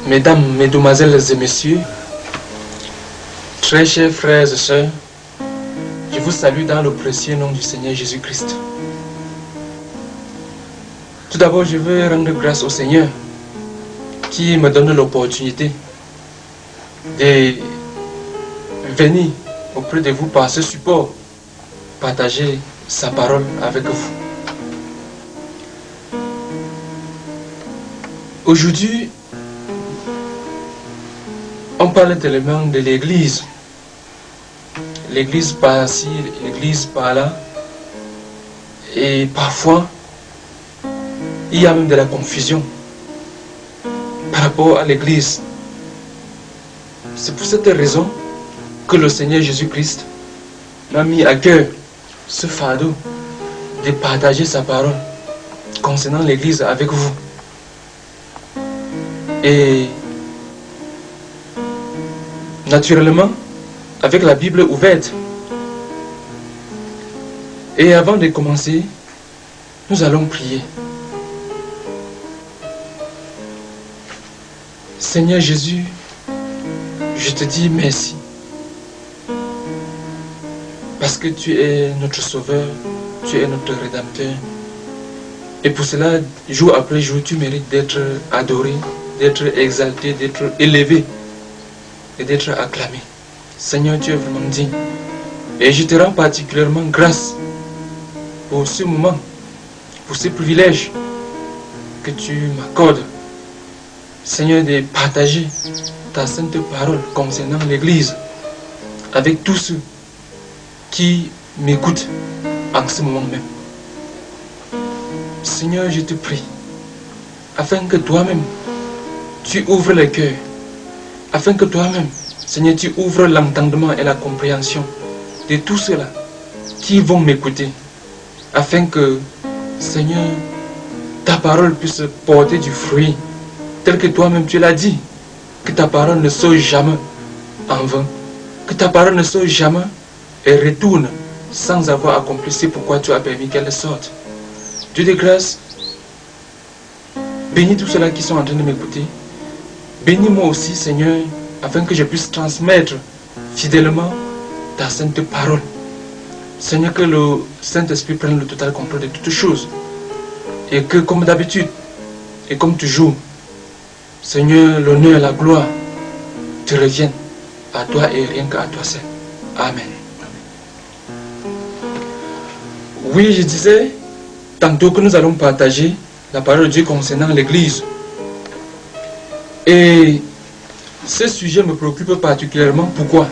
Mesdames, Mesdemoiselles et Messieurs, très chers frères et sœurs, je vous salue dans le précieux nom du Seigneur Jésus-Christ. Tout d'abord, je veux rendre grâce au Seigneur qui me donne l'opportunité de venir auprès de vous par ce support, partager sa parole avec vous. Aujourd'hui, on parle tellement de l'Église. L'Église par-ci, l'Église par-là. Et parfois, il y a même de la confusion par rapport à l'Église. C'est pour cette raison que le Seigneur Jésus-Christ m'a mis à cœur ce fardeau de partager sa parole concernant l'Église avec vous. Et naturellement, avec la Bible ouverte. Et avant de commencer, nous allons prier. Seigneur Jésus, je te dis merci. Parce que tu es notre Sauveur, tu es notre Rédempteur. Et pour cela, jour après jour, tu mérites d'être adoré, d'être exalté, d'être élevé et d'être acclamé. Seigneur, tu es vraiment digne. Et je te rends particulièrement grâce pour ce moment, pour ce privilège que tu m'accordes. Seigneur, de partager ta sainte parole concernant l'Église avec tous ceux qui m'écoutent en ce moment même. Seigneur, je te prie, afin que toi-même, tu ouvres le cœur, afin que toi-même, Seigneur, tu ouvres l'entendement et la compréhension de tous ceux-là qui vont m'écouter, afin que, Seigneur, ta parole puisse porter du fruit, tel que toi-même tu l'as dit, que ta parole ne soit jamais en vain, que ta parole ne soit jamais et retourne sans avoir accompli ce pourquoi tu as permis qu'elle sorte. Dieu de grâce, bénis tous ceux-là qui sont en train de m'écouter. Bénis-moi aussi, Seigneur, afin que je puisse transmettre fidèlement ta sainte parole. Seigneur, que le Saint-Esprit prenne le total contrôle de toutes choses. Et que, comme d'habitude, et comme toujours, Seigneur, l'honneur et la gloire te reviennent à toi et rien qu'à toi seul. Amen. Oui, je disais, tantôt que nous allons partager la parole de Dieu concernant l'Église. Et ce sujet me préoccupe particulièrement. Pourquoi?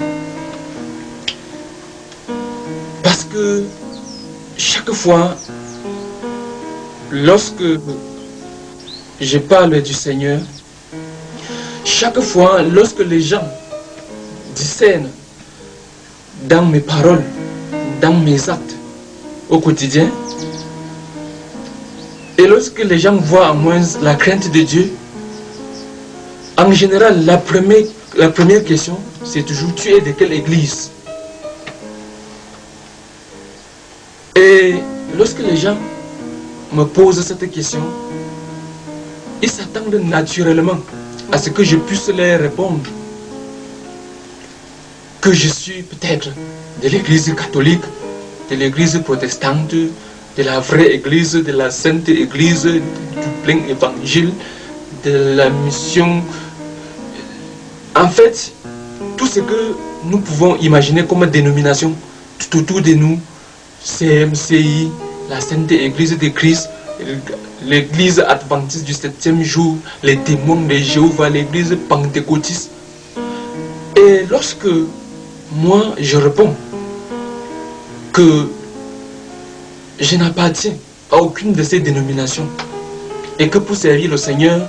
Parce que chaque fois, lorsque je parle du Seigneur, chaque fois, lorsque les gens discernent dans mes paroles, dans mes actes au quotidien, et lorsque les gens voient en moi la crainte de Dieu, en général, la première question, c'est toujours: tu es de quelle église? Et lorsque les gens me posent cette question, ils s'attendent naturellement à ce que je puisse leur répondre que je suis peut-être de l'église catholique, de l'église protestante, de la vraie église, de la sainte église, du plein évangile, de la mission. En fait, tout ce que nous pouvons imaginer comme dénomination tout autour de nous, CMCI, la Sainte Église de Christ, l'église adventiste du 7e jour, les témoins de Jéhovah, l'église pentecôtiste. Et lorsque moi je réponds que je n'appartiens à aucune de ces dénominations et que pour servir le Seigneur,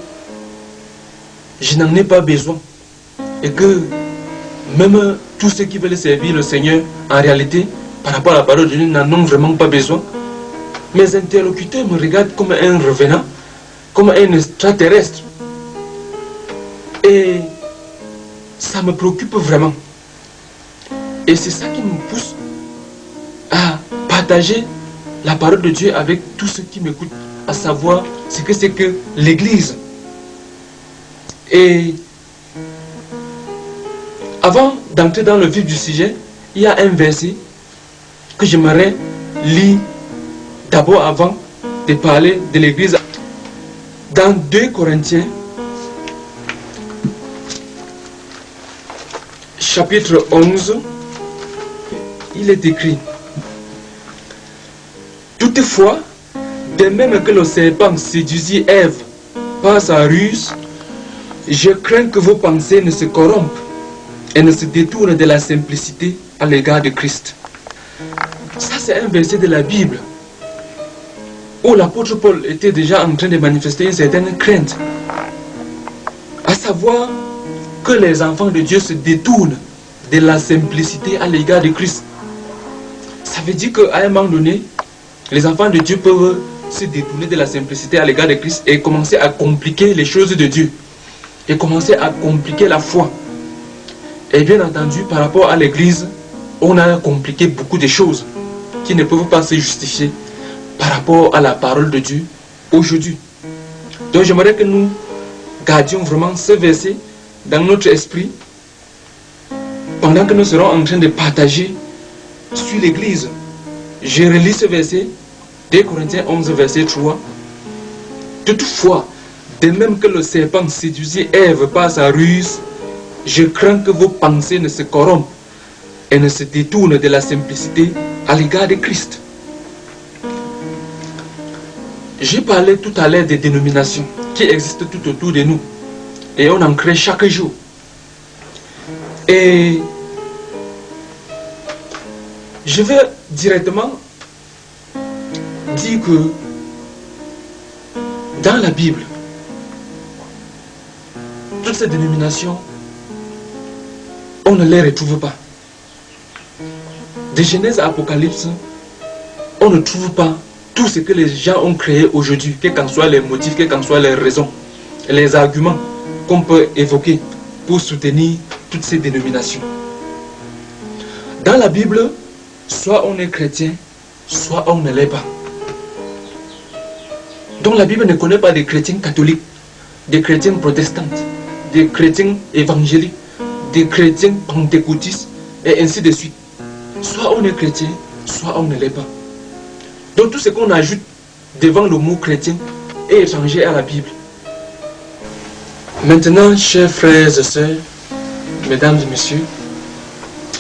je n'en ai pas besoin, et que même tous ceux qui veulent servir le Seigneur, en réalité, par rapport à la parole de Dieu, n'en ont vraiment pas besoin, mes interlocuteurs me regardent comme un revenant, comme un extraterrestre. Et ça me préoccupe vraiment. Et c'est ça qui me pousse à partager la parole de Dieu avec tous ceux qui m'écoutent, à savoir ce que c'est que l'Église. Et avant d'entrer dans le vif du sujet, il y a un verset que j'aimerais lire d'abord avant de parler de l'église. Dans 2 Corinthiens, chapitre 11, il est écrit: toutefois, de même que le serpent séduisit Ève par sa ruse, je crains que vos pensées ne se corrompent et ne se détournent de la simplicité à l'égard de Christ. Ça, c'est un verset de la Bible où l'apôtre Paul était déjà en train de manifester une certaine crainte, à savoir que les enfants de Dieu se détournent de la simplicité à l'égard de Christ. Ça veut dire qu'à un moment donné, les enfants de Dieu peuvent se détourner de la simplicité à l'égard de Christ et commencer à compliquer les choses de Dieu et commencer à compliquer la foi. Et bien entendu, par rapport à l'église, on a compliqué beaucoup de choses qui ne peuvent pas se justifier par rapport à la parole de Dieu aujourd'hui. Donc j'aimerais que nous gardions vraiment ce verset dans notre esprit pendant que nous serons en train de partager sur l'église. Je relis ce verset, 2 Corinthiens 11, verset 3. Toutefois, de même que le serpent séduisit Ève par sa ruse, je crains que vos pensées ne se corrompent et ne se détournent de la simplicité à l'égard de Christ. J'ai parlé tout à l'heure des dénominations qui existent tout autour de nous et on en crée chaque jour. Et je vais directement dire que dans la Bible, toutes ces dénominations, on ne les retrouve pas. De Genèse à Apocalypse, on ne trouve pas tout ce que les gens ont créé aujourd'hui, quels qu'en soient les motifs, quelles qu'en soient les raisons, les arguments qu'on peut évoquer pour soutenir toutes ces dénominations. Dans la Bible, soit on est chrétien, soit on ne l'est pas. Donc la Bible ne connaît pas des chrétiens catholiques, des chrétiens protestants, des chrétiens évangéliques, des chrétiens pentecôtistes, et ainsi de suite. Soit on est chrétien, soit on ne l'est pas. Donc tout ce qu'on ajoute devant le mot chrétien est étranger à la Bible. Maintenant, chers frères et sœurs, mesdames et messieurs,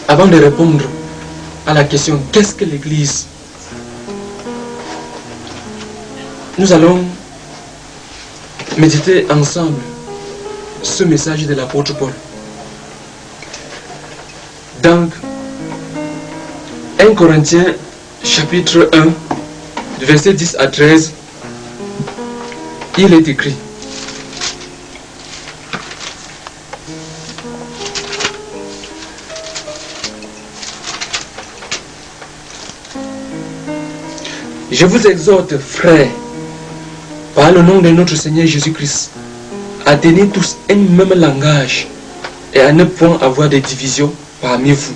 avant de répondre à la question « Qu'est-ce que l'Église ?», nous allons méditer ensemble ce message de l'apôtre Paul. Donc, 1 Corinthiens chapitre 1, versets 10 à 13, il est écrit: je vous exhorte, frères, par le nom de notre Seigneur Jésus-Christ, à tenir tous un même langage et à ne point avoir de divisions parmi vous,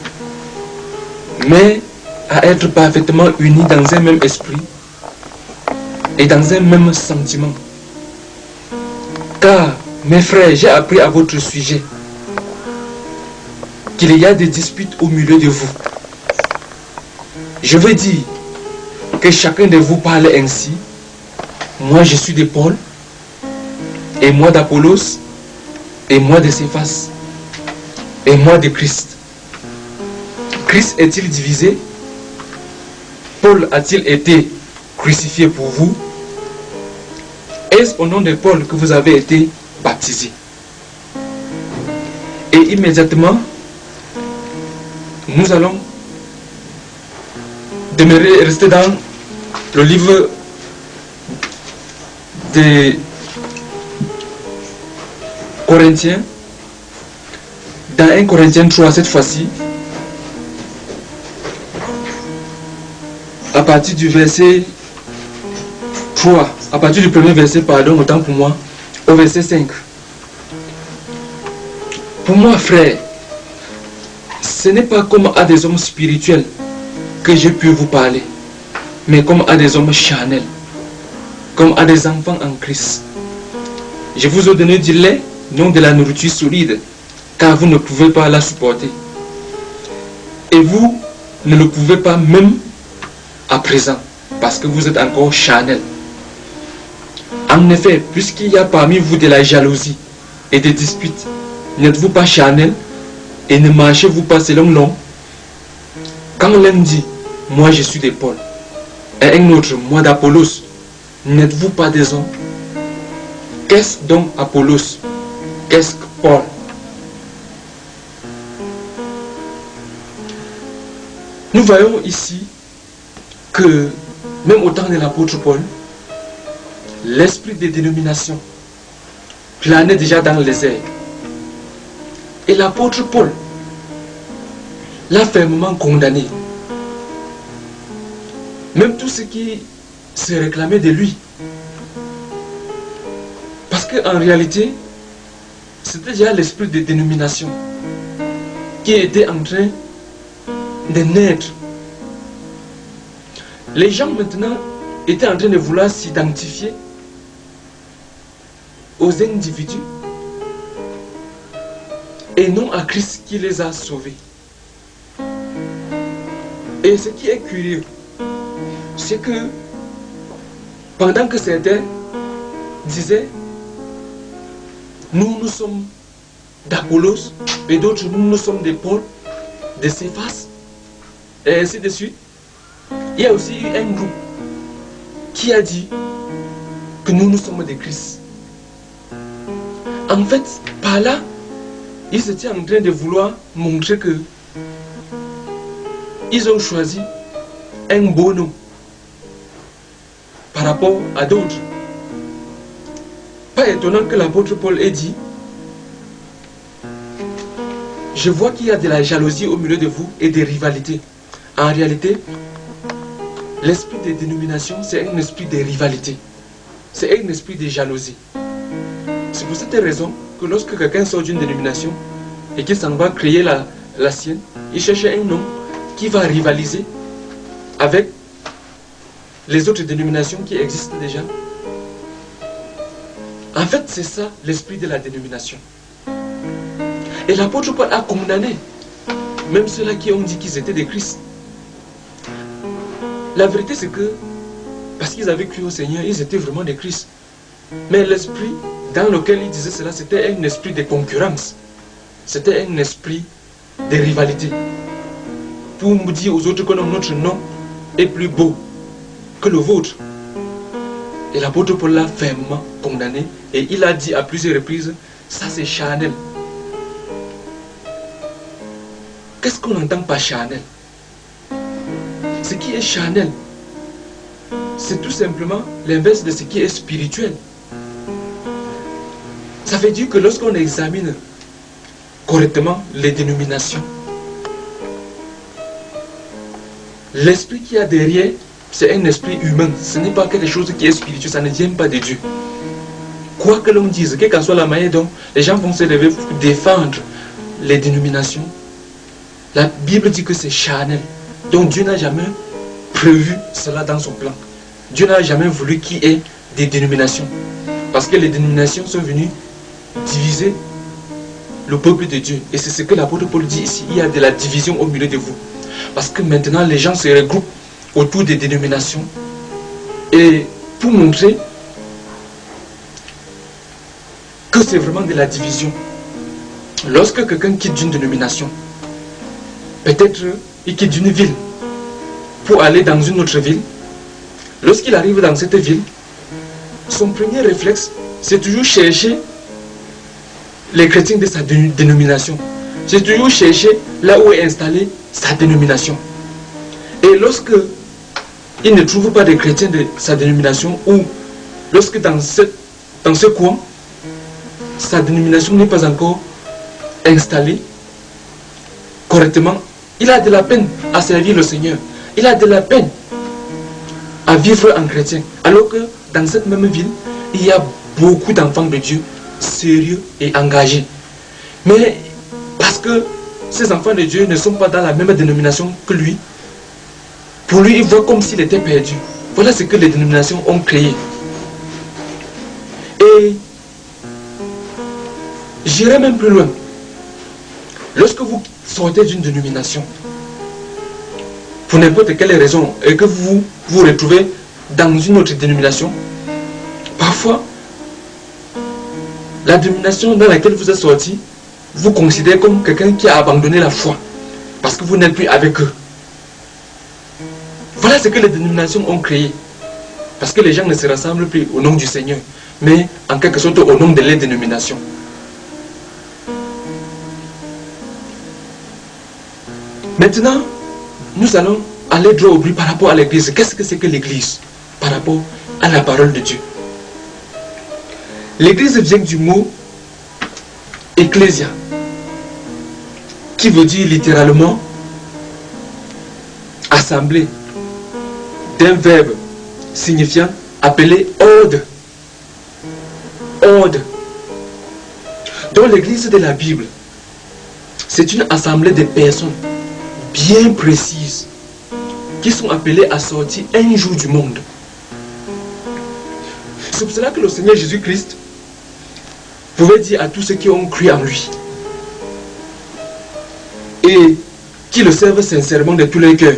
mais à être parfaitement unis dans un même esprit et dans un même sentiment. Car, mes frères, j'ai appris à votre sujet qu'il y a des disputes au milieu de vous. Je veux dire que chacun de vous parle ainsi: moi je suis de Paul, et moi d'Apollos, et moi de Céphas, et moi de Christ. Christ est-il divisé? Paul a-t-il été crucifié pour vous? Est-ce au nom de Paul que vous avez été baptisés? Et immédiatement, nous allons demeurer, rester dans le livre des Corinthiens, dans 1 Corinthiens 3 cette fois-ci, à partir du verset 3, à partir du premier verset, pardon, autant pour moi, au verset 5. Pour moi, frère, ce n'est pas comme à des hommes spirituels que j'ai pu vous parler, mais comme à des hommes charnels, comme à des enfants en Christ. Je vous ai donné du lait, non de la nourriture solide, car vous ne pouvez pas la supporter. Et vous ne le pouvez pas même à présent, parce que vous êtes encore charnel. En effet, puisqu'il y a parmi vous de la jalousie et des disputes, n'êtes-vous pas charnel et ne marchez-vous pas selon l'homme? Quand l'un dit, moi je suis de Paul, et un autre, moi d'Apollos, n'êtes-vous pas des hommes? Qu'est-ce donc Apollos? Qu'est-ce que Paul? Nous voyons ici que même au temps de l'apôtre Paul, l'esprit des dénominations planait déjà dans les airs. Et l'apôtre Paul l'a fermement condamné. Même tout ce qui se réclamait de lui. Parce qu'en réalité, c'était déjà l'esprit de dénomination qui était en train de naître. Les gens maintenant étaient en train de vouloir s'identifier aux individus et non à Christ qui les a sauvés. Et ce qui est curieux, c'est que pendant que certains disaient nous sommes d'Apollos et d'autres nous sommes de Paul, de Céphas et ainsi de suite, il y a aussi eu un groupe qui a dit que nous sommes de Christ. En fait, par là, ils étaient en train de vouloir montrer que ils ont choisi un beau nom par rapport à d'autres. Pas étonnant que l'apôtre Paul ait dit, je vois qu'il y a de la jalousie au milieu de vous et des rivalités. En réalité, l'esprit des dénominations, c'est un esprit de rivalité. C'est un esprit de jalousie. C'est pour cette raison que lorsque quelqu'un sort d'une dénomination et qu'il s'en va créer la sienne, il cherche un nom qui va rivaliser avec les autres dénominations qui existent déjà. En fait, c'est ça l'esprit de la dénomination. Et l'apôtre Paul a condamné même ceux-là qui ont dit qu'ils étaient des Christ. La vérité, c'est que parce qu'ils avaient cru au Seigneur, ils étaient vraiment des Christ. Mais l'esprit dans lequel ils disaient cela, c'était un esprit de concurrence. C'était un esprit de rivalité. Pour nous dire aux autres que notre nom est plus beau que le vôtre. Et l'apôtre Paul l'a fermement condamné. Et il a dit à plusieurs reprises, ça c'est charnel. Qu'est-ce qu'on entend par charnel? Ce qui est charnel, c'est tout simplement l'inverse de ce qui est spirituel. Ça veut dire que lorsqu'on examine correctement les dénominations, l'esprit qu'il y a derrière, c'est un esprit humain. Ce n'est pas quelque chose qui est spirituel, ça ne vient pas de Dieu. Quoi que l'on dise, quelle qu'en soit la manière dont les gens vont se lever pour défendre les dénominations, la Bible dit que c'est charnel. Donc Dieu n'a jamais prévu cela dans son plan. Dieu n'a jamais voulu qu'il y ait des dénominations. Parce que les dénominations sont venues diviser le peuple de Dieu. Et c'est ce que l'apôtre Paul dit ici. Il y a de la division au milieu de vous. Parce que maintenant les gens se regroupent autour des dénominations. Et pour montrer que c'est vraiment de la division. Lorsque quelqu'un quitte une dénomination, peut-être il quitte une ville pour aller dans une autre ville. Lorsqu'il arrive dans cette ville, son premier réflexe, c'est toujours chercher les chrétiens de sa dénomination. C'est toujours chercher là où est installée sa dénomination. Et lorsque il ne trouve pas de chrétiens de sa dénomination, ou lorsque dans ce coin, sa dénomination n'est pas encore installée correctement, il a de la peine à servir le Seigneur. Il a de la peine à vivre en chrétien. Alors que dans cette même ville, il y a beaucoup d'enfants de Dieu sérieux et engagés. Mais parce que ces enfants de Dieu ne sont pas dans la même dénomination que lui, pour lui, il voit comme s'il était perdu. Voilà ce que les dénominations ont créé. Et J'irai même plus loin. Lorsque vous sortez d'une dénomination, pour n'importe quelle raison, et que vous vous retrouvez dans une autre dénomination, parfois, la dénomination dans laquelle vous êtes sorti, vous considérez comme quelqu'un qui a abandonné la foi, parce que vous n'êtes plus avec eux. Voilà ce que les dénominations ont créé. Parce que les gens ne se rassemblent plus au nom du Seigneur, mais en quelque sorte au nom de leur dénomination. Maintenant, nous allons aller droit au but par rapport à l'église. Qu'est-ce que c'est que l'église par rapport à la parole de Dieu? L'église vient du mot ecclésia, qui veut dire littéralement assemblée, d'un verbe signifiant appeler ordre. Ordre. Dans l'église de la Bible, c'est une assemblée de personnes bien précises qui sont appelées à sortir un jour du monde. C'est pour cela que le Seigneur Jésus-Christ pouvait dire à tous ceux qui ont cru en lui et qui le servent sincèrement de tout leur cœur: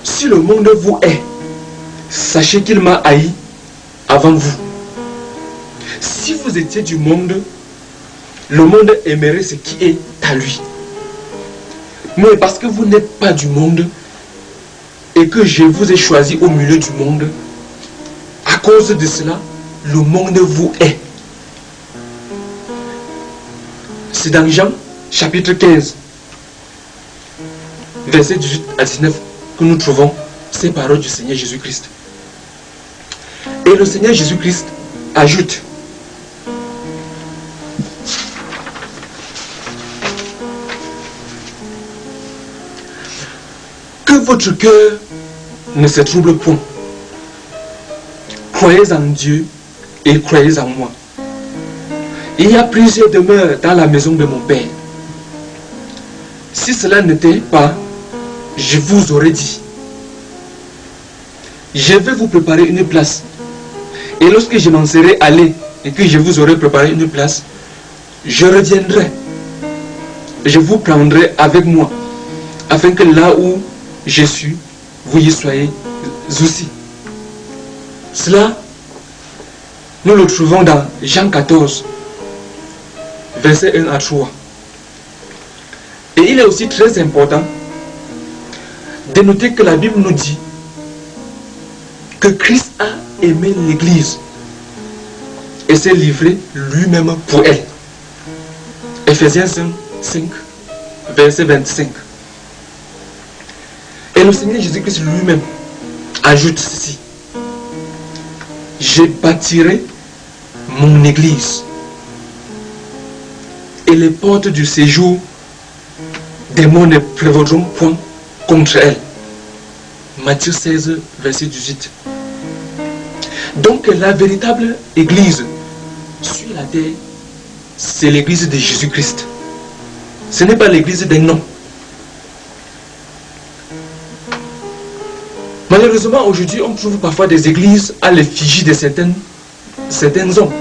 si le monde vous hait, sachez qu'il m'a haï avant vous. Si vous étiez du monde, le monde aimerait ce qui est à lui. Mais parce que vous n'êtes pas du monde et que je vous ai choisi au milieu du monde, à cause de cela, le monde vous hait. C'est dans Jean chapitre 15, versets 18 à 19 que nous trouvons ces paroles du Seigneur Jésus-Christ. Et le Seigneur Jésus-Christ ajoute: que votre cœur ne se trouble point. Croyez en Dieu et croyez en moi. Il y a plusieurs demeures dans la maison de mon Père. Si cela n'était pas, je vous aurais dit: je vais vous préparer une place. Et lorsque je m'en serai allé et que je vous aurai préparé une place, je reviendrai. Je vous prendrai avec moi, afin que là où je suis, vous y soyez aussi. Cela, nous le trouvons dans Jean 14, versets 1 à 3. Et il est aussi très important de noter que la Bible nous dit que Christ a aimé l'Église et s'est livré lui-même pour elle. Ephésiens 5, verset 25. Et le Seigneur Jésus-Christ lui-même ajoute ceci: je bâtirai mon Église et les portes du séjour des démons ne prévaudront point contre elle. Matthieu 16, verset 18. Donc la véritable Église sur la terre, c'est l'Église de Jésus-Christ. Ce n'est pas l'Église des noms. Malheureusement, aujourd'hui, on trouve parfois des églises à l'effigie de certains hommes.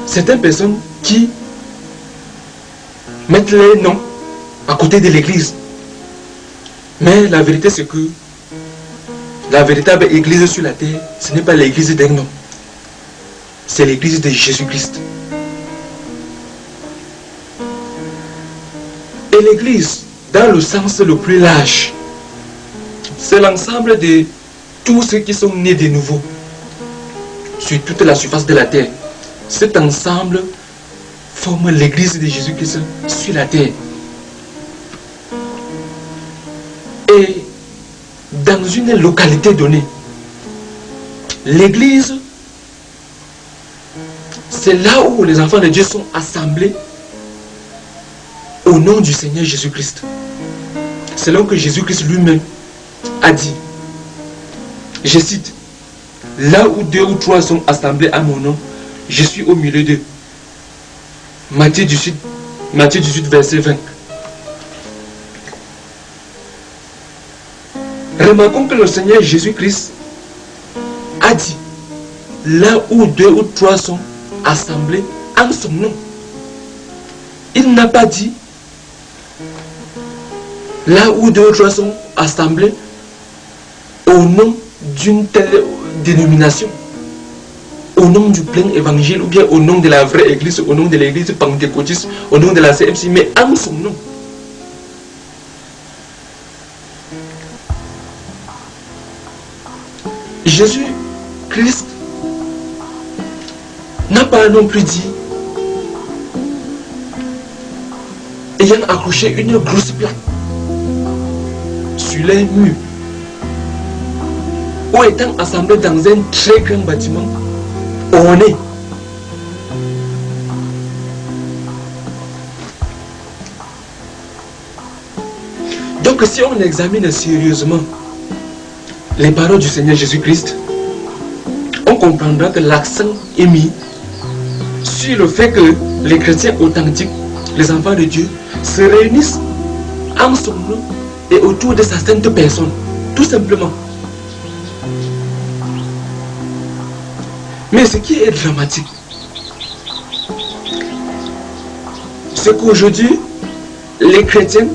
Certaines personnes qui mettent les noms à côté de l'église. Mais la vérité, c'est que la véritable église sur la terre, ce n'est pas l'église d'un nom. C'est l'église de Jésus-Christ. Et l'église, dans le sens le plus large, c'est l'ensemble de tous ceux qui sont nés de nouveau sur toute la surface de la terre. Cet ensemble forme l'église de Jésus-Christ sur la terre. Et dans une localité donnée, l'église, c'est là où les enfants de Dieu sont assemblés au nom du Seigneur Jésus-Christ. C'est là que Jésus-Christ lui-même a dit, je cite: là où 2 ou 3 sont assemblés à mon nom, je suis au milieu d'eux. Matthieu 18, verset 20. Remarquons que le Seigneur Jésus-Christ a dit, là où 2 ou 3 sont assemblés en son nom. Il n'a pas dit là où 2 ou 3 sont assemblés au nom d'une telle dénomination, au nom du plein évangile, ou bien au nom de la vraie église, au nom de l'église pentecôtiste, au nom de la CMC, mais en son nom. Jésus-Christ n'a pas non plus dit, ayant accroché une grosse plaque sur les murs, ou étant assemblés dans un très grand bâtiment orné. Donc si on examine sérieusement les paroles du Seigneur Jésus-Christ, on comprendra que l'accent est mis sur le fait que les chrétiens authentiques, les enfants de Dieu, se réunissent en son nom et autour de sa sainte personne, tout simplement. Mais ce qui est dramatique, c'est qu'aujourd'hui, les chrétiens,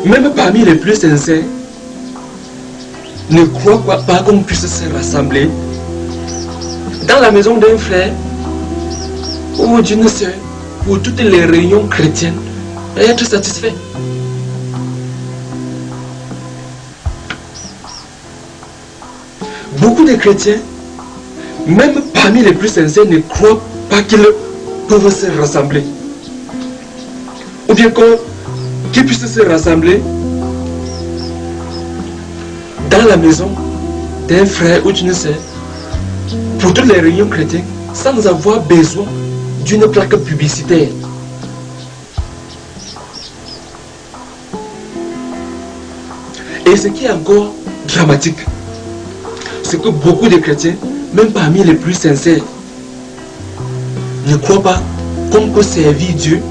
même parmi les plus sincères, ne croient pas qu'on puisse se rassembler dans la maison d'un frère ou d'une sœur pour toutes les réunions chrétiennes et être satisfaits. Beaucoup de chrétiens, même parmi les plus sincères, ne croient pas qu'ils peuvent se rassembler. Ou bien qu'ils puissent se rassembler dans la maison d'un frère ou d'une sœur pour toutes les réunions chrétiennes sans avoir besoin d'une plaque publicitaire. Et ce qui est encore dramatique, c'est que beaucoup de chrétiens, même parmi les plus sincères, ne croient pas qu'on peut servir Dieu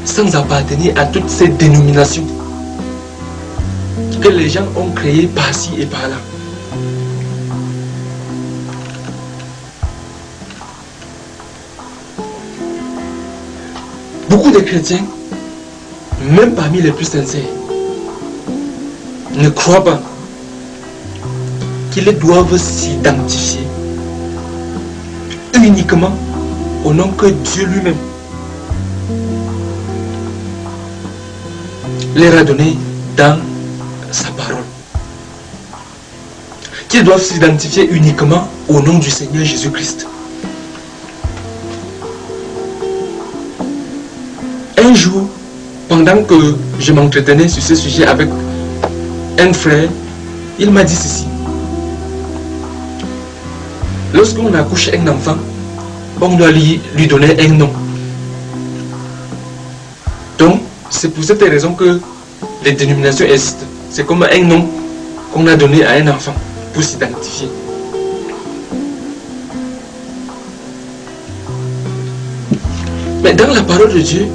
sans appartenir à toutes ces dénominations que les gens ont créées par-ci et par-là. Beaucoup de chrétiens, même parmi les plus sincères, ne croient pas qu'ils doivent s'identifier uniquement au nom que Dieu lui-même leur a donné dans sa parole. Qu'ils doivent s'identifier uniquement au nom du Seigneur Jésus-Christ. Un jour, pendant que je m'entretenais sur ce sujet avec un frère, il m'a dit ceci. Lorsqu'on accouche un enfant, on doit lui donner un nom. Donc, c'est pour cette raison que les dénominations existent. C'est comme un nom qu'on a donné à un enfant pour s'identifier. Mais dans la parole de Dieu,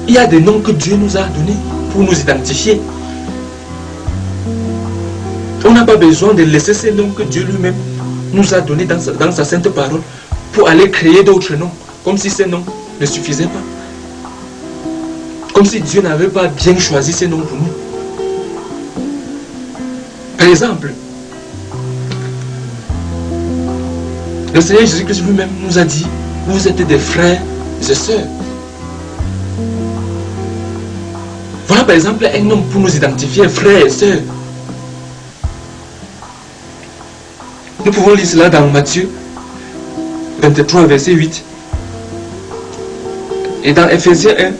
il y a des noms que Dieu nous a donnés pour nous identifier. On n'a pas besoin de laisser ces noms que Dieu lui-même nous a donnés dans sa sainte parole pour aller créer d'autres noms, comme si ces noms ne suffisaient pas. Comme si Dieu n'avait pas bien choisi ces noms pour nous. Par exemple, le Seigneur Jésus-Christ lui-même nous a dit, vous êtes des frères et sœurs. Voilà par exemple un nom pour nous identifier, frères et sœurs. Nous pouvons lire cela dans Matthieu 23, verset 8. Et dans Ephésiens 1,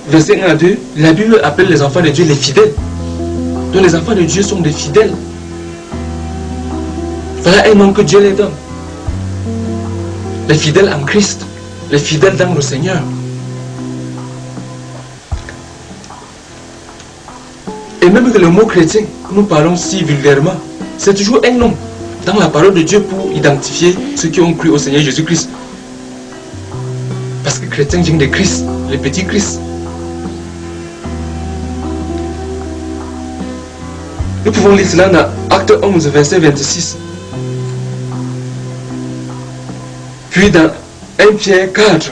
verset 1 à 2, la Bible appelle les enfants de Dieu les fidèles. Donc les enfants de Dieu sont des fidèles. Voilà un nom que Dieu les donne. Les fidèles en Christ, les fidèles dans le Seigneur. Et même que le mot chrétien, que nous parlons si vulgairement, c'est toujours un nom dans la parole de Dieu pour identifier ceux qui ont cru au Seigneur Jésus-Christ. Parce que chrétien vient de Christ, le petit Christ. Nous pouvons lire cela dans Acte 11, verset 26. Puis dans 1 Pierre 4,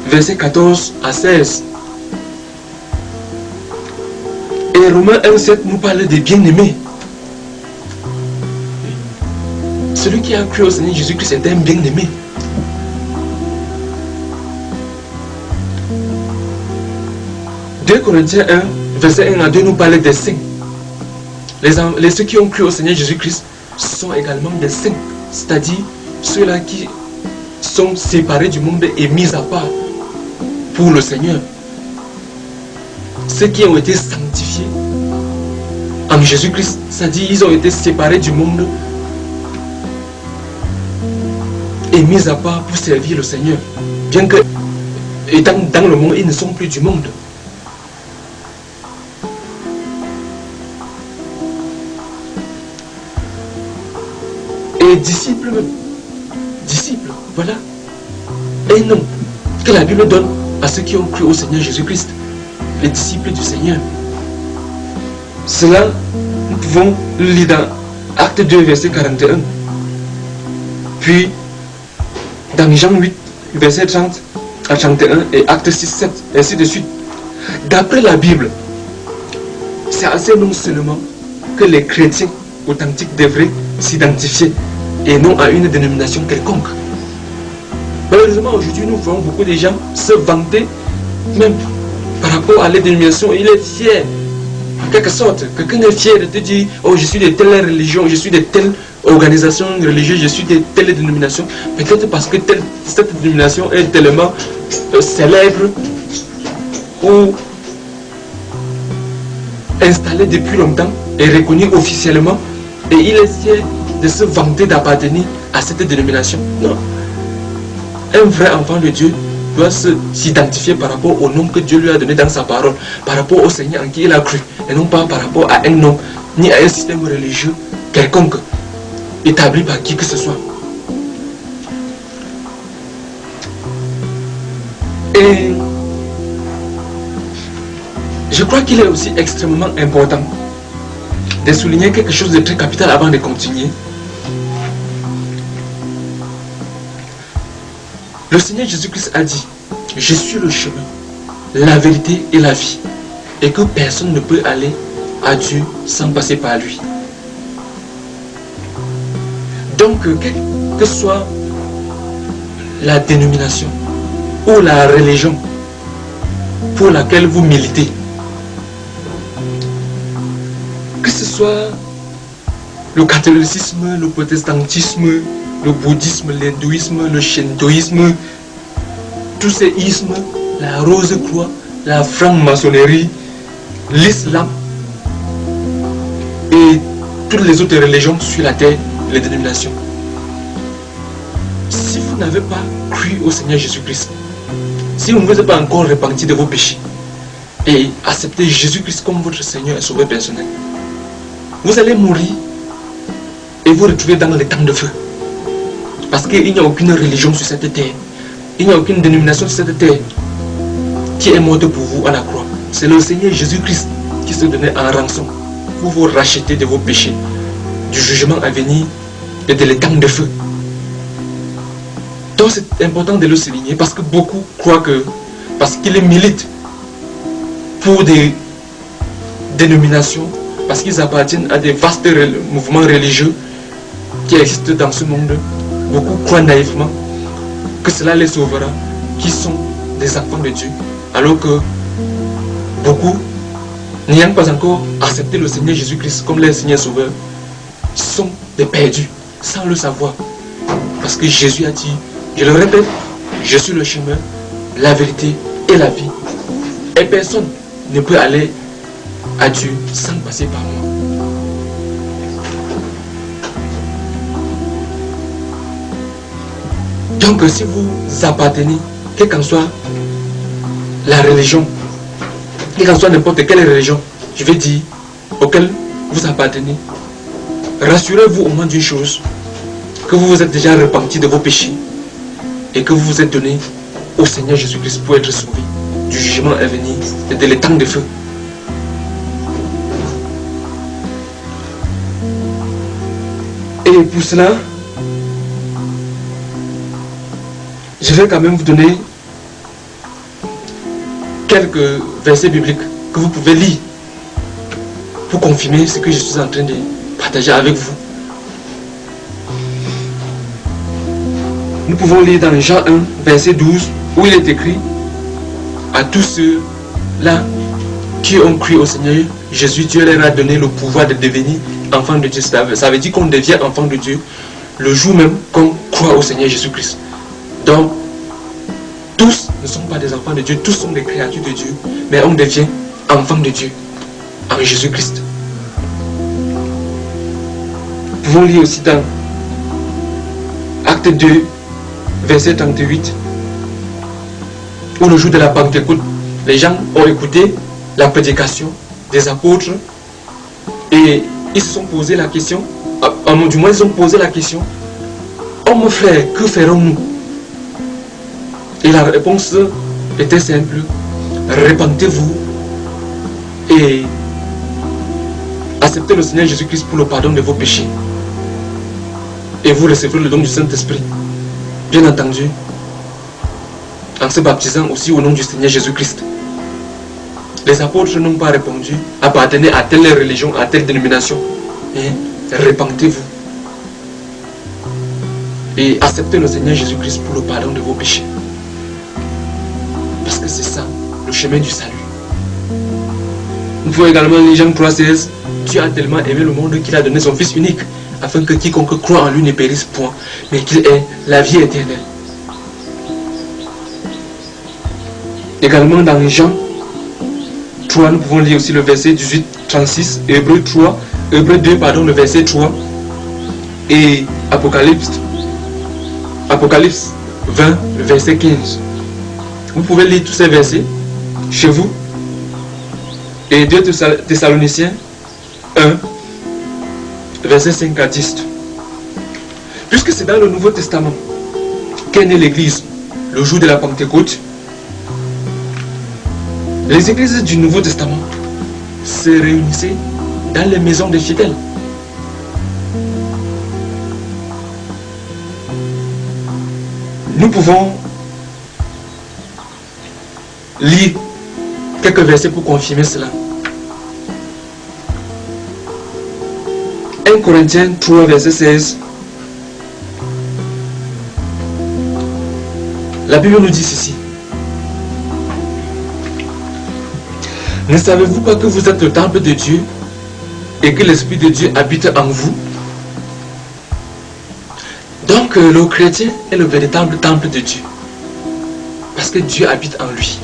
versets 14 à 16. Et Romains 1,7 nous parle des bien-aimés. Celui qui a cru au Seigneur Jésus-Christ est un bien-aimé. Deux Corinthiens 1, verset 1 à 2 nous parle des saints. Ceux qui ont cru au Seigneur Jésus-Christ sont également des saints, c'est-à-dire ceux-là qui sont séparés du monde et mis à part pour le Seigneur. Ceux qui ont été sanctifiés en Jésus-Christ, c'est-à-dire ils ont été séparés du monde et mis à part pour servir le Seigneur. Bien que, étant dans le monde, ils ne sont plus du monde. Et disciples même. Disciples, voilà. Un nom que la Bible donne à ceux qui ont cru au Seigneur Jésus-Christ. Les disciples du Seigneur. Cela, nous pouvons le lire dans Acte 2, verset 41. Puis, dans Jean 8, verset 30 à 31 et Acte 6, 7, ainsi de suite. D'après la Bible, c'est à ces noms seulement que les chrétiens authentiques devraient s'identifier et non à une dénomination quelconque. Malheureusement, aujourd'hui, nous voyons beaucoup de gens se vanter, même par rapport à la dénomination. Il est fier, en quelque sorte. Quelqu'un est fier de te dire, oh, je suis de telle religion, je suis de telle organisation religieuse, je suis de telle dénomination. Peut-être parce que cette dénomination est tellement célèbre ou installée depuis longtemps et reconnue officiellement. Et il est fier de se vanter d'appartenir à cette dénomination. Non. Un vrai enfant de Dieu doit s'identifier par rapport au nom que Dieu lui a donné dans sa parole, par rapport au Seigneur en qui il a cru, et non pas par rapport à un nom, ni à un système religieux quelconque, établi par qui que ce soit. Et je crois qu'il est aussi extrêmement important de souligner quelque chose de très capital avant de continuer. Le Seigneur Jésus-Christ a dit, je suis le chemin, la vérité et la vie, et que personne ne peut aller à Dieu sans passer par lui. Donc, quelle que soit la dénomination ou la religion pour laquelle vous militez, que ce soit le catholicisme, le protestantisme, le bouddhisme, l'hindouisme, le shintoïsme, tous ces ismes, la rose-croix, la franc-maçonnerie, l'islam et toutes les autres religions sur la terre, les dénominations. Si vous n'avez pas cru au Seigneur Jésus-Christ, si vous ne vous êtes pas encore repenti de vos péchés et accepté Jésus-Christ comme votre Seigneur et Sauveur personnel, vous allez mourir et vous retrouver dans les temps de feu. Parce qu'il n'y a aucune religion sur cette terre, il n'y a aucune dénomination sur cette terre qui est morte pour vous à la croix. C'est le Seigneur Jésus-Christ qui se donnait en rançon pour vous racheter de vos péchés, du jugement à venir et de l'étang de feu. Donc c'est important de le souligner parce que beaucoup croient que parce qu'ils militent pour des dénominations, parce qu'ils appartiennent à des vastes mouvements religieux qui existent dans ce monde, beaucoup croient naïvement que cela les sauvera, qui sont des enfants de Dieu, alors que beaucoup, n'ayant pas encore accepté le Seigneur Jésus-Christ comme leur Seigneur Sauveur, sont des perdus, sans le savoir. Parce que Jésus a dit, je le répète, je suis le chemin, la vérité et la vie. Et personne ne peut aller à Dieu sans passer par moi. Donc si vous appartenez, quelle qu'en soit la religion, quelle qu'en soit n'importe quelle religion, je vais dire, auquel vous appartenez, rassurez-vous au moins d'une chose, que vous vous êtes déjà repenti de vos péchés et que vous vous êtes donné au Seigneur Jésus-Christ pour être sauvé du jugement à venir et de l'étang de feu. Et pour cela, Je vais quand même vous donner quelques versets bibliques que vous pouvez lire pour confirmer ce que je suis en train de partager avec vous. Nous pouvons lire dans Jean 1, verset 12, où il est écrit: à tous ceux-là qui ont cru au Seigneur Jésus, Dieu leur a donné le pouvoir de devenir enfants de Dieu. Ça veut dire qu'on devient enfant de Dieu le jour même qu'on croit au Seigneur Jésus-Christ. Donc, tous ne sont pas des enfants de Dieu, tous sont des créatures de Dieu, mais on devient enfant de Dieu en Jésus-Christ. Nous pouvons lire aussi dans Acte 2, verset 38, où le jour de la Pentecôte, les gens ont écouté la prédication des apôtres et ils se sont posé la question, du moins ils ont posé la question: oh mon frère, que ferons-nous? Et la réponse était simple: repentez-vous et acceptez le Seigneur Jésus-Christ pour le pardon de vos péchés, et vous recevrez le don du Saint-Esprit. Bien entendu, en se baptisant aussi au nom du Seigneur Jésus-Christ. Les apôtres n'ont pas répondu: appartenez à telle religion, à telle dénomination, mais repentez-vous et acceptez le Seigneur Jésus-Christ pour le pardon de vos péchés. Parce que c'est ça, le chemin du salut. Nous pouvons également lire Jean 3,16: Dieu a tellement aimé le monde qu'il a donné son Fils unique, afin que quiconque croit en lui ne périsse point, mais qu'il ait la vie éternelle. Également dans Jean 3, nous pouvons lire aussi le verset 18-36, Hébreux 2, le verset 3, et Apocalypse 20, le verset 15. Vous pouvez lire tous ces versets chez vous. Et 2 Thessaloniciens 1, verset 5 à 10. Puisque c'est dans le Nouveau Testament qu'est née l'Église le jour de la Pentecôte, les églises du Nouveau Testament se réunissaient dans les maisons des fidèles. Nous pouvons lire quelques versets pour confirmer cela. 1 Corinthiens 3, verset 16. La Bible nous dit ceci: ne savez-vous pas que vous êtes le temple de Dieu et que l'Esprit de Dieu habite en vous? Donc le chrétien est le véritable temple de Dieu, parce que Dieu habite en lui.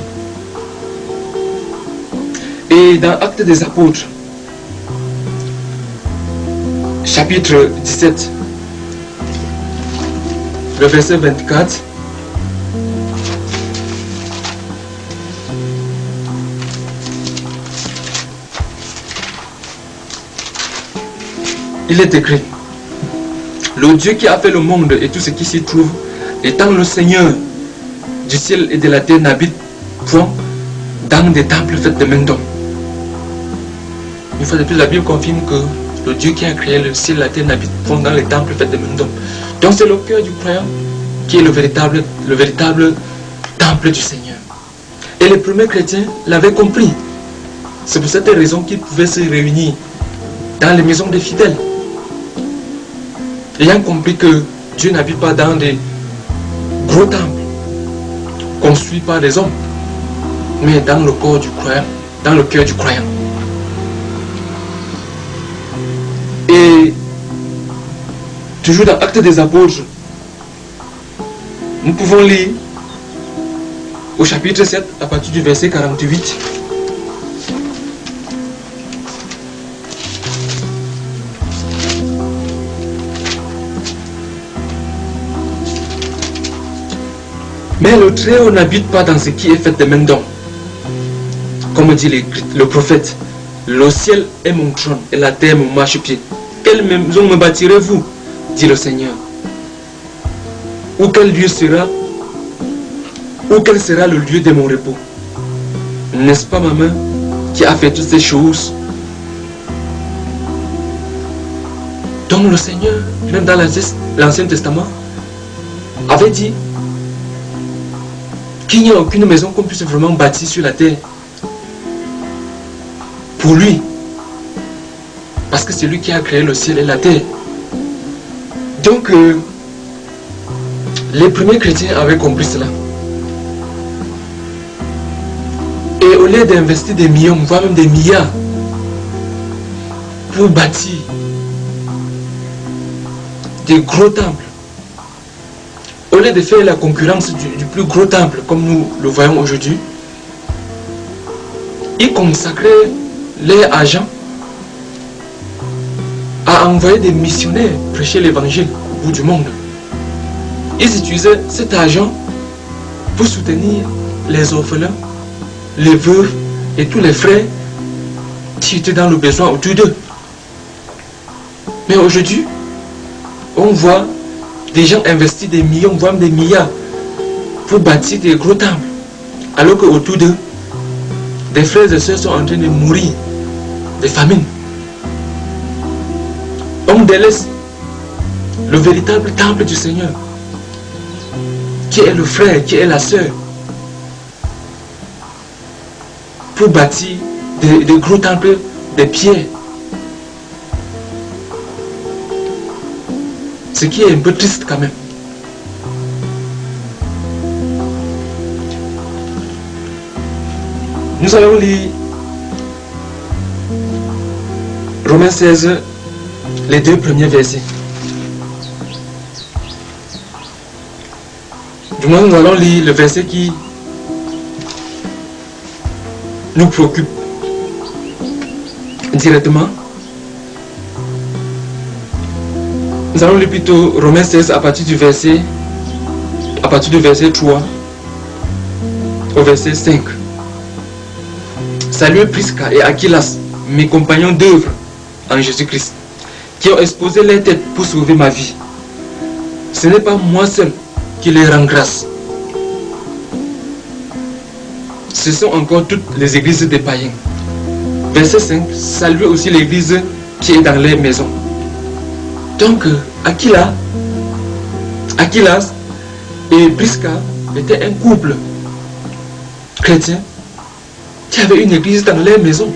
Et dans Actes des Apôtres, chapitre 17, le verset 24, il est écrit: le Dieu qui a fait le monde et tout ce qui s'y trouve, étant le Seigneur du ciel et de la terre, n'habite point dans des temples faits de mains d'hommes. Une fois de plus, la Bible confirme que le Dieu qui a créé le ciel et la terre n'habite point dans les temples faits de mains d'hommes. Donc c'est le cœur du croyant qui est le véritable temple du Seigneur. Et les premiers chrétiens l'avaient compris. C'est pour cette raison qu'ils pouvaient se réunir dans les maisons des fidèles, ayant compris que Dieu n'habite pas dans des gros temples construits par des hommes, mais dans le corps du croyant, dans le cœur du croyant. Et toujours dans Actes des Apôtres, nous pouvons lire au chapitre 7 à partir du verset 48. Mais le Très-Haut n'habite pas dans ce qui est fait de main d'homme. Comme dit le prophète: le ciel est mon trône et la terre mon marchepied. Quelle maison me bâtirez-vous, dit le Seigneur? Ou quel lieu sera, ou quel sera le lieu de mon repos? N'est-ce pas ma main qui a fait toutes ces choses? Donc le Seigneur, même dans l'Ancien Testament, avait dit qu'il n'y a aucune maison qu'on puisse vraiment bâtir sur la terre pour lui. Parce que c'est lui qui a créé le ciel et la terre. Donc, les premiers chrétiens avaient compris cela. Et au lieu d'investir des millions, voire même des milliards, pour bâtir des gros temples, au lieu de faire la concurrence du plus gros temple, comme nous le voyons aujourd'hui, ils consacraient leur argent à envoyer des missionnaires prêcher l'évangile au bout du monde. Ils utilisaient cet argent pour soutenir les orphelins, les veuves et tous les frères qui étaient dans le besoin autour d'eux. Mais aujourd'hui, on voit des gens investir des millions, voire des milliards pour bâtir des gros temples, alors qu'autour d'eux, des frères et sœurs sont en train de mourir de famine. On délaisse le véritable temple du Seigneur, qui est le frère, qui est la sœur, pour bâtir des gros temples de pierre. Ce qui est un peu triste quand même. Nous allons lire Romains 16, les 2 premiers versets. Du moins, nous allons lire le verset qui nous préoccupe directement. Nous allons lire plutôt Romains 16 à partir du verset 3 au verset 5. Saluez Prisca et Aquilas, mes compagnons d'œuvre en Jésus-Christ, qui ont exposé leur tête pour sauver ma vie. Ce n'est pas moi seul qui les rend grâce. Ce sont encore toutes les églises des païens. Verset 5. Saluez aussi l'église qui est dans les maisons. Donc, Aquilas et Prisca étaient un couple chrétien qui avait une église dans les maisons.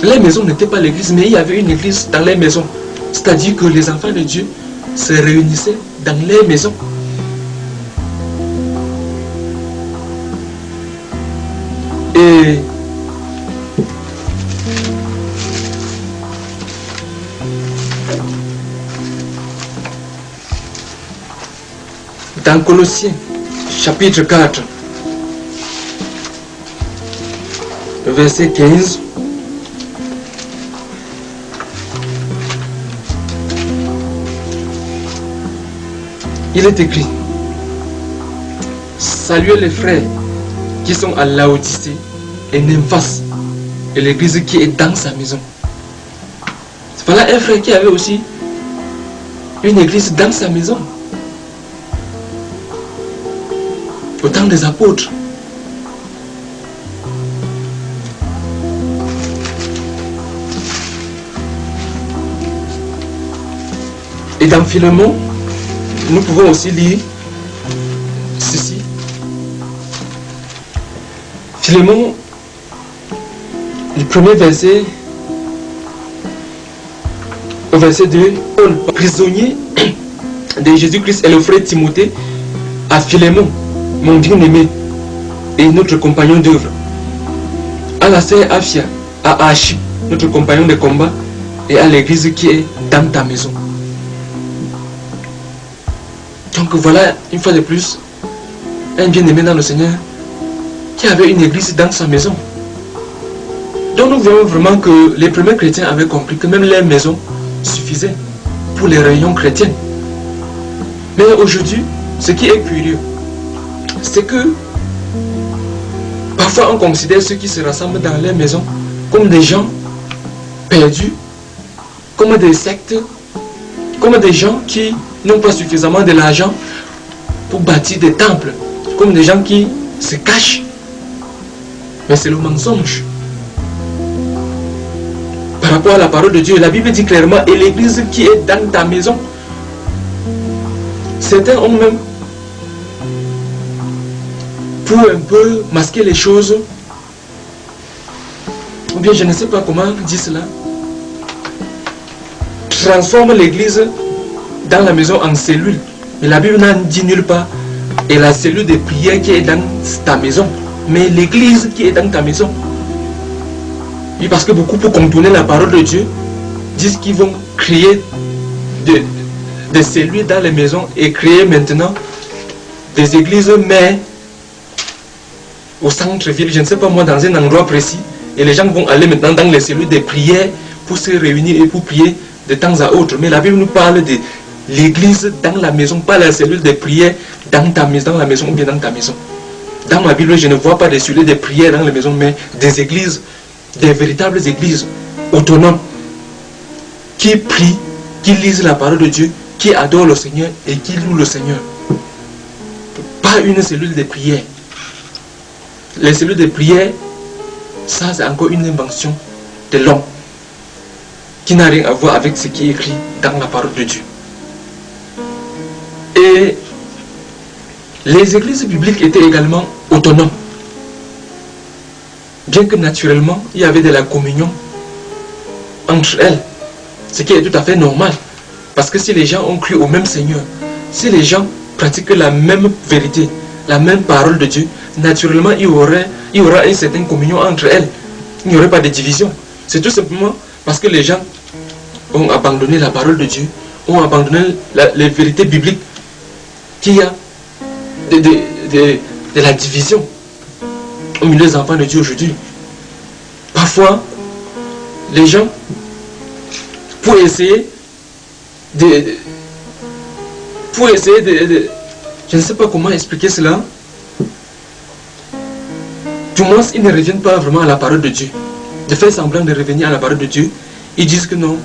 Les maisons n'étaient pas l'église, mais il y avait une église dans les maisons. C'est-à-dire que les enfants de Dieu se réunissaient dans les maisons. Et dans Colossiens, chapitre 4, verset 15, il est écrit: saluez les frères qui sont à Laodicée et Nymphas et l'église qui est dans sa maison. Voilà un frère qui avait aussi une église dans sa maison au temps des apôtres. Et dans Philémon, nous pouvons aussi lire ceci. Philémon, le premier verset, au verset 2, Paul, prisonnier de Jésus-Christ, et le frère Timothée à Philémon, mon bien-aimé et notre compagnon d'œuvre, à la sœur Aphia, à Archip, notre compagnon de combat, et à l'église qui est dans ta maison. Donc voilà, une fois de plus, un bien-aimé dans le Seigneur qui avait une église dans sa maison. Donc nous voyons vraiment que les premiers chrétiens avaient compris que même leur maison suffisait pour les réunions chrétiennes. Mais aujourd'hui, ce qui est curieux, c'est que parfois on considère ceux qui se rassemblent dans leur maison comme des gens perdus, comme des sectes, comme des gens qui n'ont pas suffisamment de l'argent pour bâtir des temples, comme des gens qui se cachent. Mais c'est le mensonge. Par rapport à la parole de Dieu, la Bible dit clairement: et l'église qui est dans ta maison. Certains ont même pour un peu masquer les choses, ou bien je ne sais pas comment dire cela, transforme l'église dans la maison en cellule. Mais la Bible n'en dit nulle part. Et la cellule de prière qui est dans ta maison, mais l'église qui est dans ta maison. Oui, parce que beaucoup, pour contourner la parole de Dieu, disent qu'ils vont créer des cellules dans les maisons et créer maintenant des églises, mais au centre-ville, je ne sais pas moi, dans un endroit précis. Et les gens vont aller maintenant dans les cellules de prière pour se réunir et pour prier de temps à autre. Mais la Bible nous parle de l'église dans la maison, pas la cellule de prière dans ta maison, dans la maison ou bien dans ta maison. Dans ma Bible, je ne vois pas des cellules de prière dans les maisons, mais des églises, des véritables églises autonomes qui prient, qui lisent la parole de Dieu, qui adorent le Seigneur et qui louent le Seigneur. Pas une cellule de prière. Les cellules de prière, ça c'est encore une invention de l'homme qui n'a rien à voir avec ce qui est écrit dans la parole de Dieu. Et les églises bibliques étaient également autonomes. Bien que naturellement, il y avait de la communion entre elles. Ce qui est tout à fait normal. Parce que si les gens ont cru au même Seigneur, si les gens pratiquent la même vérité, la même parole de Dieu, naturellement il y aura une certaine communion entre elles. Il n'y aurait pas de division. C'est tout simplement parce que les gens ont abandonné la parole de Dieu, ont abandonné les vérités bibliques, qu'il y a de la division au milieu des enfants de Dieu aujourd'hui. Parfois, les gens, pour essayer de je ne sais pas comment expliquer cela, du moins ils ne reviennent pas vraiment à la parole de Dieu. De faire semblant de revenir à la parole de Dieu, ils disent que non,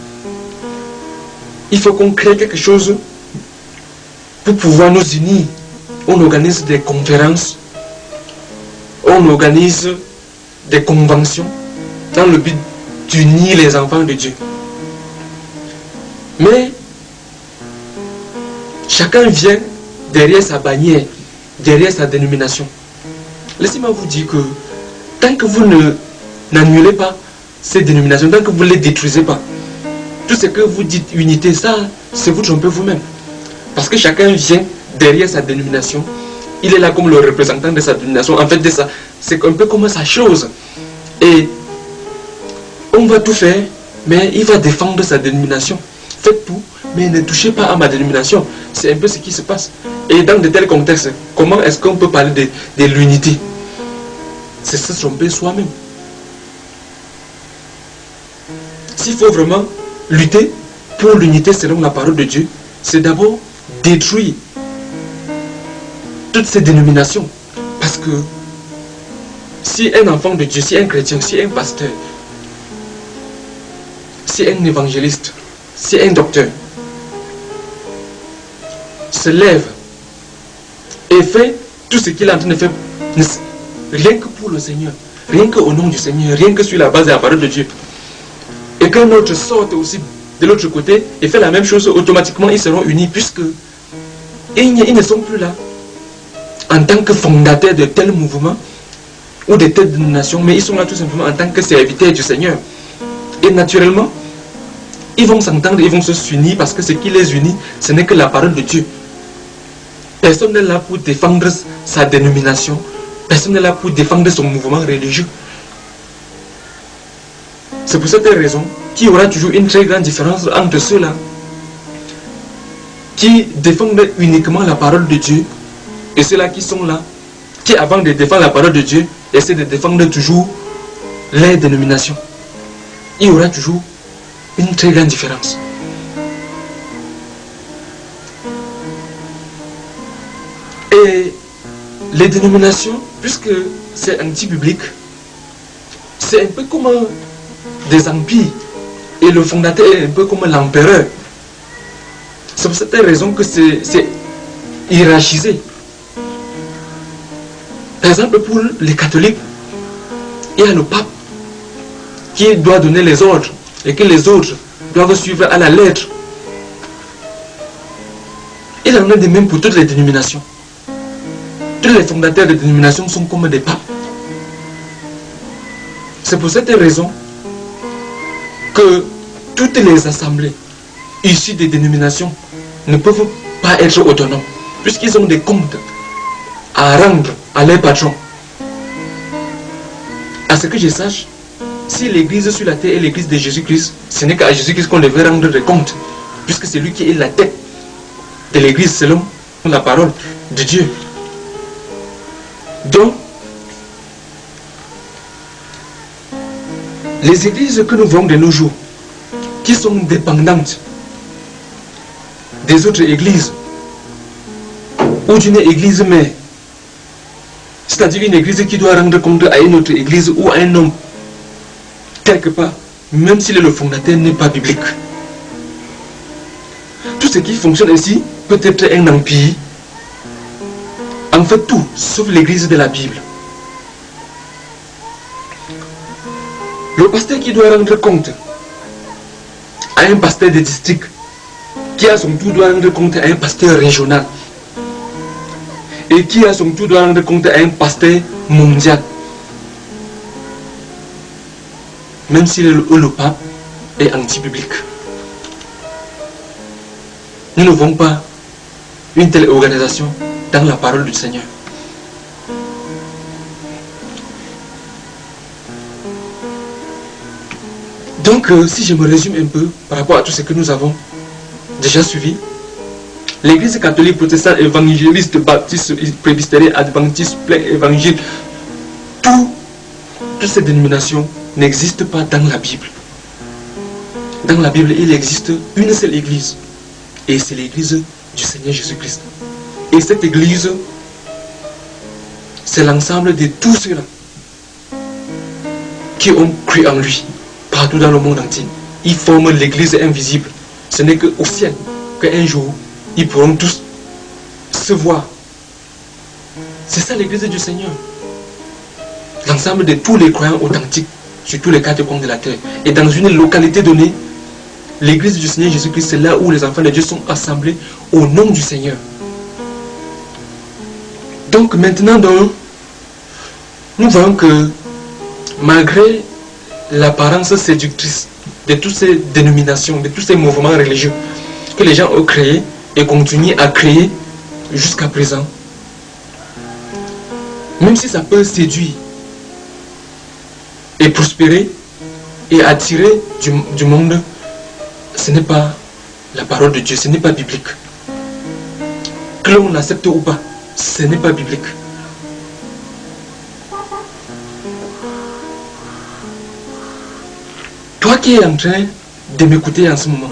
il faut qu'on crée quelque chose pour pouvoir nous unir. On organise des conférences, on organise des conventions dans le but d'unir les enfants de Dieu. Mais chacun vient derrière sa bannière, derrière sa dénomination. Laissez-moi vous dire que tant que vous n'annulez pas ces dénominations, tant que vous ne les détruisez pas, tout ce que vous dites unité, ça, c'est vous tromper vous-même. Parce que chacun vient derrière sa dénomination. Il est là comme le représentant de sa dénomination. En fait, c'est un peu comme sa chose. Et on va tout faire, mais il va défendre sa dénomination. Faites tout, mais ne touchez pas à ma dénomination. C'est un peu ce qui se passe. Et dans de tels contextes, comment est-ce qu'on peut parler de l'unité? C'est se tromper soi-même. S'il faut vraiment lutter pour l'unité selon la parole de Dieu, c'est d'abord détruire toutes ces dénominations. Parce que si un enfant de Dieu, si un chrétien, si un pasteur, si un évangéliste, si un docteur se lève et fait tout ce qu'il est en train de faire, rien que pour le Seigneur, rien qu'au nom du Seigneur, rien que sur la base de la parole de Dieu, et qu'un autre sorte aussi de l'autre côté et fait la même chose, automatiquement ils seront unis, puisque ils ne sont plus là en tant que fondateurs de tel mouvement ou de telle dénomination, mais ils sont là tout simplement en tant que serviteurs du Seigneur. Et naturellement, ils vont s'entendre, ils vont se s'unir, parce que ce qui les unit, ce n'est que la parole de Dieu. Personne n'est là pour défendre sa dénomination, personne n'est là pour défendre son mouvement religieux. C'est pour cette raison qu'il y aura toujours une très grande différence entre ceux-là qui défendent uniquement la parole de Dieu et ceux-là qui sont là, qui avant de défendre la parole de Dieu, essaient de défendre toujours les dénominations. Il y aura toujours une très grande différence. Et les dénominations, puisque c'est anti-biblique, c'est un peu comme des empires. Et le fondateur est un peu comme l'empereur. C'est pour cette raison que c'est hiérarchisé. Par exemple, pour les catholiques, il y a le pape qui doit donner les ordres et que les autres doivent suivre à la lettre. Il en est de même pour toutes les dénominations. tous les fondateurs de dénominations sont comme des papes. C'est pour cette raison que toutes les assemblées issues des dénominations ne peuvent pas être autonomes, puisqu'ils ont des comptes à rendre à leur patron. À ce que je sache, si l'église sur la terre est l'église de Jésus-Christ, ce n'est qu'à Jésus-Christ qu'on devrait rendre des comptes, puisque c'est lui qui est la tête de l'église selon la parole de Dieu. Donc, les églises que nous voyons de nos jours, qui sont dépendantes des autres églises, ou d'une église mère, c'est-à-dire une église qui doit rendre compte à une autre église ou à un homme, quelque part, même si le fondateur n'est pas biblique. Tout ce qui fonctionne ici peut être un empire. En fait, tout, sauf l'église de la Bible. Le pasteur qui doit rendre compte à un pasteur de district, qui à son tour doit rendre compte à un pasteur régional, et qui à son tour doit rendre compte à un pasteur mondial. Même si le pape est anti-biblique. Nous ne voyons pas une telle organisation dans la parole du Seigneur. Donc, si je me résume un peu par rapport à tout ce que nous avons déjà suivi, l'Église catholique, protestante, évangéliste, baptiste, presbytérienne, adventiste, plein évangile, toutes ces dénominations n'existent pas dans la Bible. Dans la Bible, il existe une seule Église, et c'est l'Église du Seigneur Jésus-Christ. Et cette Église, c'est l'ensemble de tous ceux-là qui ont cru en lui, partout dans le monde entier. Ils forment l'Église invisible. Ce n'est qu'au ciel qu'un jour, ils pourront tous se voir. C'est ça l'Église du Seigneur. L'ensemble de tous les croyants authentiques sur tous les quatre coins de la terre. Et dans une localité donnée, l'Église du Seigneur Jésus-Christ, c'est là où les enfants de Dieu sont assemblés au nom du Seigneur. Donc maintenant, nous voyons que malgré l'apparence séductrice de toutes ces dénominations, de tous ces mouvements religieux que les gens ont créés et continuent à créer jusqu'à présent, même si ça peut séduire et prospérer et attirer du monde, ce n'est pas la parole de Dieu, ce n'est pas biblique. Que l'on l'accepte ou pas, ce n'est pas biblique. Toi qui es en train de m'écouter en ce moment,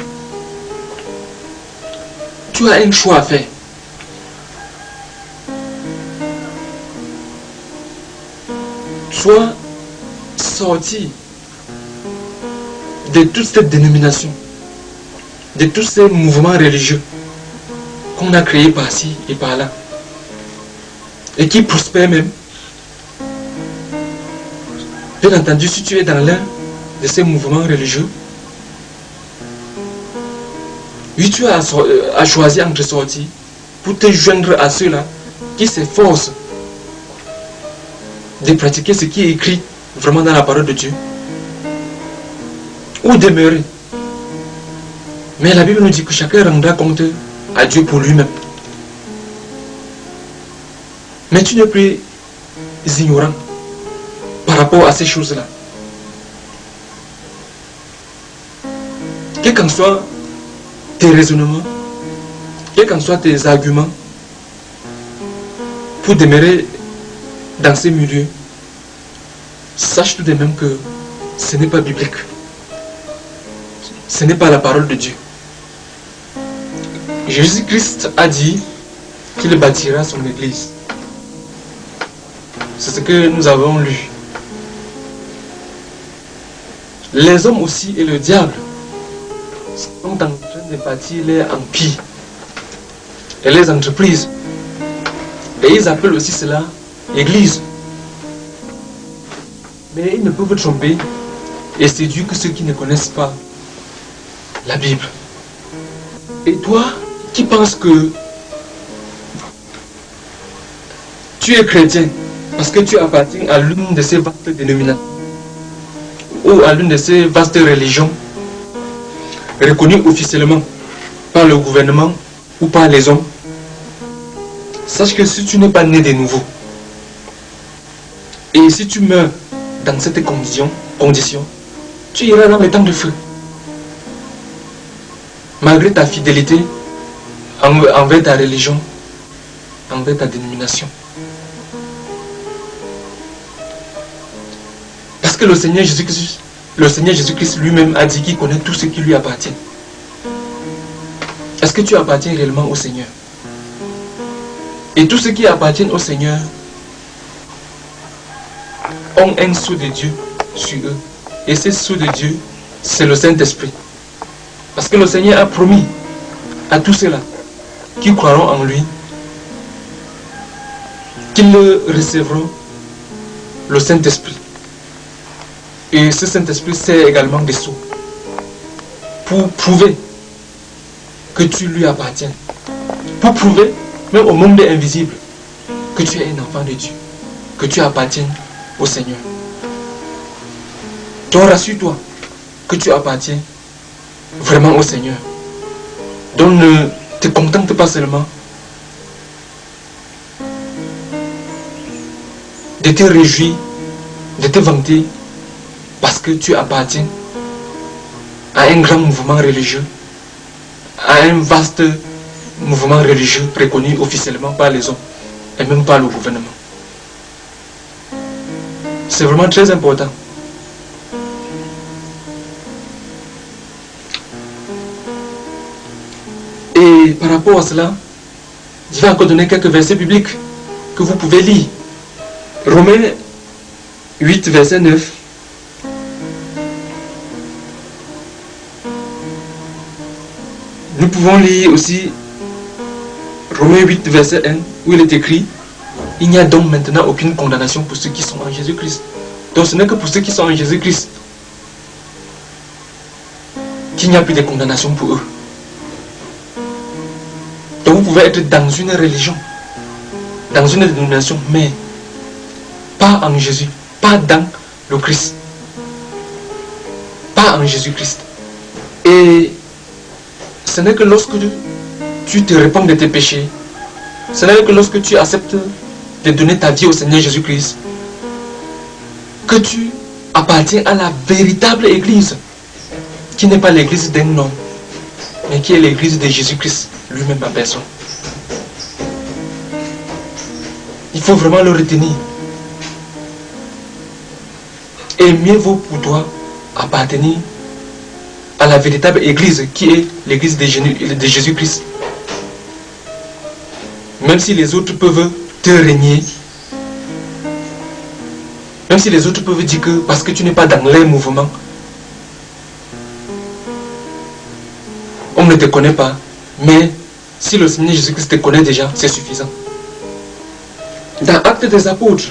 tu as un choix à faire. Soit sortir de toute cette dénomination, de tous ces mouvements religieux qu'on a créés par-ci et par-là, et qui prospèrent même. Bien entendu, si tu es dans l'un de ces mouvements religieux, oui, tu as à choisir entre sortir pour te joindre à ceux-là qui s'efforcent de pratiquer ce qui est écrit vraiment dans la parole de Dieu, ou demeurer. Mais la Bible nous dit que chacun rendra compte à Dieu pour lui-même. Mais tu n'es plus ignorant par rapport à ces choses-là. Quels qu'en soient tes raisonnements, quels qu'en soient tes arguments, pour demeurer dans ces milieux, sache tout de même que ce n'est pas biblique. Ce n'est pas la parole de Dieu. Jésus-Christ a dit qu'il bâtira son église. C'est ce que nous avons lu. Les hommes aussi et le diable sont en train de bâtir leur empire et les entreprises. Et ils appellent aussi cela église. Mais ils ne peuvent tromper et séduire que ceux qui ne connaissent pas la Bible. Et toi qui penses que Tu es chrétien parce que tu appartiens à l'une de ces vastes dénominations ou à l'une de ces vastes religions reconnues officiellement par le gouvernement ou par les hommes. Sache que si tu n'es pas né de nouveau et si tu meurs dans cette condition, tu iras dans les temps de feu. Malgré ta fidélité envers ta religion, envers ta dénomination. Parce que le Seigneur Jésus-Christ lui-même a dit qu'il connaît tout ce qui lui appartient. Est-ce que tu appartiens réellement au Seigneur? Et tous ceux qui appartiennent au Seigneur ont un sceau de Dieu sur eux. Et ce sceau de Dieu, c'est le Saint-Esprit. Parce que le Seigneur a promis à tous ceux-là qui croiront en lui qu'ils recevront le Saint-Esprit. Et ce Saint-Esprit, c'est également des sceaux pour prouver que tu lui appartiens. Pour prouver, même au monde invisible, que tu es un enfant de Dieu, que tu appartiens au Seigneur. Donc rassure-toi que tu appartiens vraiment au Seigneur. Donc ne te contente pas seulement de te réjouir, de te vanter, parce que tu appartiens à un grand mouvement religieux, à un vaste mouvement religieux reconnu officiellement par les hommes et même par le gouvernement. C'est vraiment très important. Et par rapport à cela, je vais encore donner quelques versets bibliques que vous pouvez lire. Romains 8, verset 9. Nous pouvons lire aussi Romains 8, verset 1, où il est écrit: il n'y a donc maintenant aucune condamnation pour ceux qui sont en Jésus-Christ. Donc ce n'est que pour ceux qui sont en Jésus-Christ qu'il n'y a plus de condamnation pour eux. Donc vous pouvez être dans une religion, dans une dénomination, mais pas en Jésus, pas dans le Christ, pas en Jésus-Christ. Et ce n'est que lorsque tu te répands de tes péchés, ce n'est que lorsque tu acceptes de donner ta vie au Seigneur Jésus-Christ que tu appartiens à la véritable église, qui n'est pas l'église d'un homme, mais qui est l'église de Jésus-Christ lui-même en personne. Il faut vraiment le retenir. Et mieux vaut pour toi appartenir à la véritable église qui est l'église de Jésus-Christ. Même si les autres peuvent te régner, même si les autres peuvent dire que parce que tu n'es pas dans leur mouvement, on ne te connaît pas, mais si le Seigneur Jésus-Christ te connaît déjà, c'est suffisant. Dans Actes des Apôtres,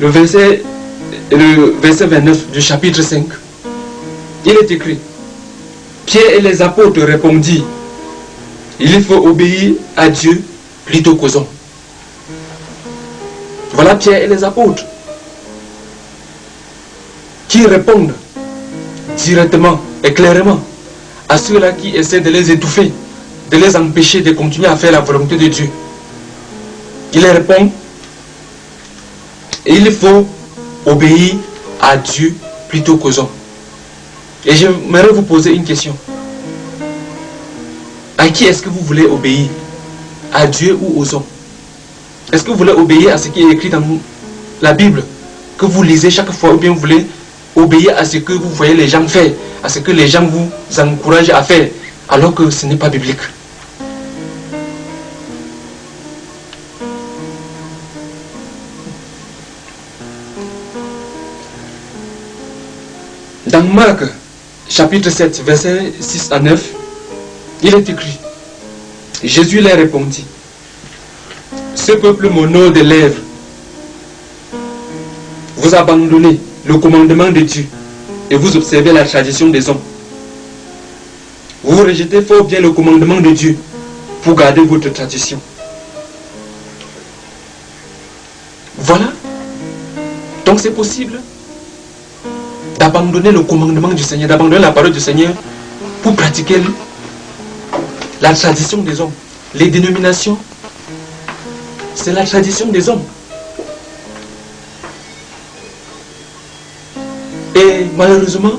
le verset 29 du chapitre 5, il est écrit: Pierre et les apôtres répondirent: il faut obéir à Dieu plutôt qu'aux hommes. Voilà Pierre et les apôtres qui répondent directement et clairement à ceux-là qui essaient de les étouffer, de les empêcher de continuer à faire la volonté de Dieu. Il répond: il faut obéir à Dieu plutôt qu'aux hommes. Et j'aimerais vous poser une question. À qui est-ce que vous voulez obéir? À Dieu ou aux hommes? Est-ce que vous voulez obéir à ce qui est écrit dans la Bible, que vous lisez chaque fois, ou bien vous voulez obéir à ce que vous voyez les gens faire, à ce que les gens vous encouragent à faire, alors que ce n'est pas biblique? Dans Marc, chapitre 7, versets 6 à 9, il est écrit: Jésus leur répondit: ce peuple m'honore des lèvres. Vous abandonnez le commandement de Dieu et vous observez la tradition des hommes. Vous rejetez fort bien le commandement de Dieu pour garder votre tradition. Donc c'est possible d'abandonner le commandement du Seigneur, d'abandonner la parole du Seigneur pour pratiquer la tradition des hommes. Les dénominations, c'est la tradition des hommes. Et malheureusement,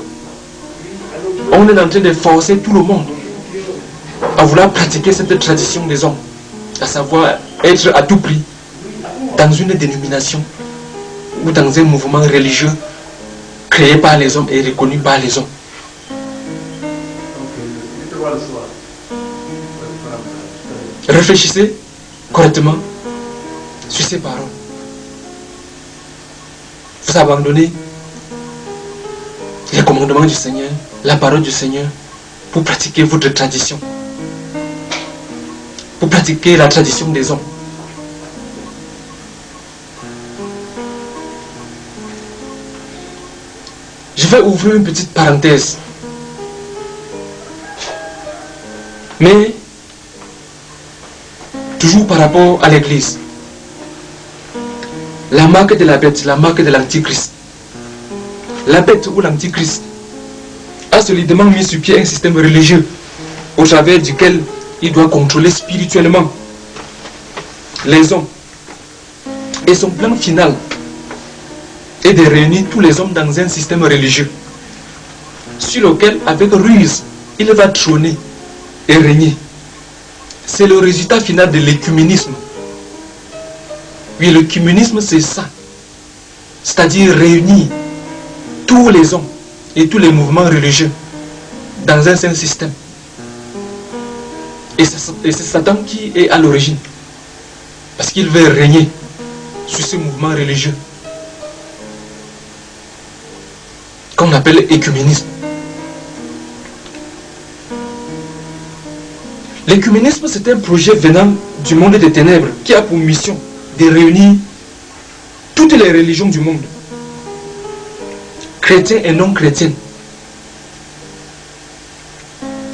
on est en train de forcer tout le monde à vouloir pratiquer cette tradition des hommes, à savoir être à tout prix dans une dénomination ou dans un mouvement religieux créé par les hommes et reconnu par les hommes. Réfléchissez correctement sur ces paroles. Vous abandonnez les commandements du Seigneur, la parole du Seigneur, pour pratiquer votre tradition, pour pratiquer la tradition des hommes. Je vais ouvrir une petite parenthèse. Mais, toujours par rapport à l'Église, la marque de la bête, la marque de l'Antichrist. La bête ou l'Antichrist a solidement mis sur pied un système religieux au travers duquel il doit contrôler spirituellement les hommes. Et son plan final est de réunir tous les hommes dans un système religieux sur lequel, avec ruse, il va trôner et régner. C'est le résultat final de l'écuménisme. Oui, l'écuménisme, c'est ça. C'est-à-dire réunir tous les hommes et tous les mouvements religieux dans un seul système. Et c'est Satan qui est à l'origine. Parce qu'il veut régner sur ce mouvement religieux qu'on appelle écuménisme. L'écuménisme, c'est un projet venant du monde des ténèbres qui a pour mission de réunir toutes les religions du monde, chrétiens et non chrétiens,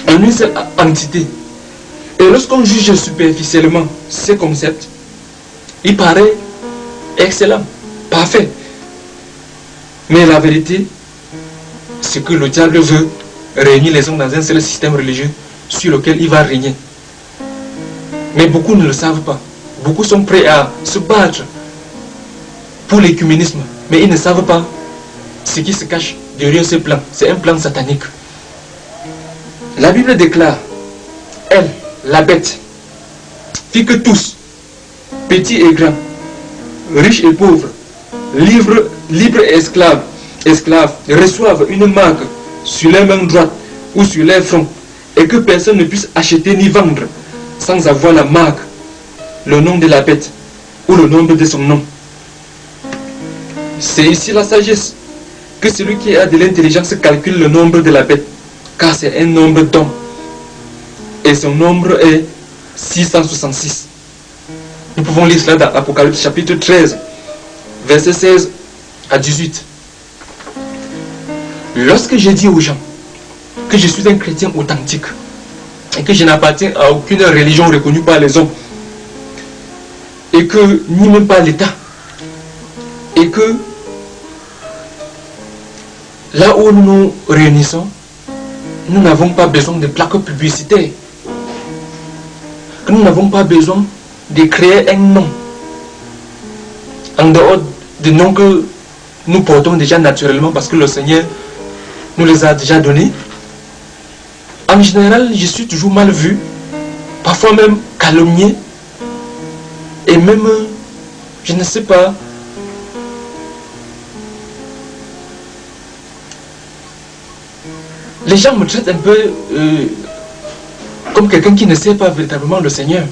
en une seule entité. Et lorsqu'on juge superficiellement ces concepts, il paraît excellent, parfait. Mais la vérité, c'est que le diable veut réunir les hommes dans un seul système religieux sur lequel il va régner. Mais beaucoup ne le savent pas. Beaucoup sont prêts à se battre pour l'écuménisme, mais ils ne savent pas ce qui se cache derrière ce plan. C'est un plan satanique. La Bible déclare, elle, la bête, fit que tous, petits et grands, riches et pauvres, libres et esclaves, reçoivent une marque sur leur main droite ou sur leur front, et que personne ne puisse acheter ni vendre sans avoir la marque, le nom de la bête ou le nombre de son nom. C'est ici la sagesse, que celui qui a de l'intelligence calcule le nombre de la bête, car c'est un nombre d'hommes, et son nombre est 666. Nous pouvons lire cela dans Apocalypse chapitre 13, versets 16 à 18. Lorsque j'ai dit aux gens que je suis un chrétien authentique et que je n'appartiens à aucune religion reconnue par les hommes, et que ni même par l'État, et que là où nous nous réunissons, nous n'avons pas besoin de plaques publicitaires, que nous n'avons pas besoin de créer un nom en dehors des noms que nous portons déjà naturellement parce que le Seigneur nous les a déjà donnés. En général, je suis toujours mal vu, parfois même calomnié, et même, je ne sais pas, les gens me traitent un peu comme quelqu'un qui ne sait pas véritablement le Seigneur.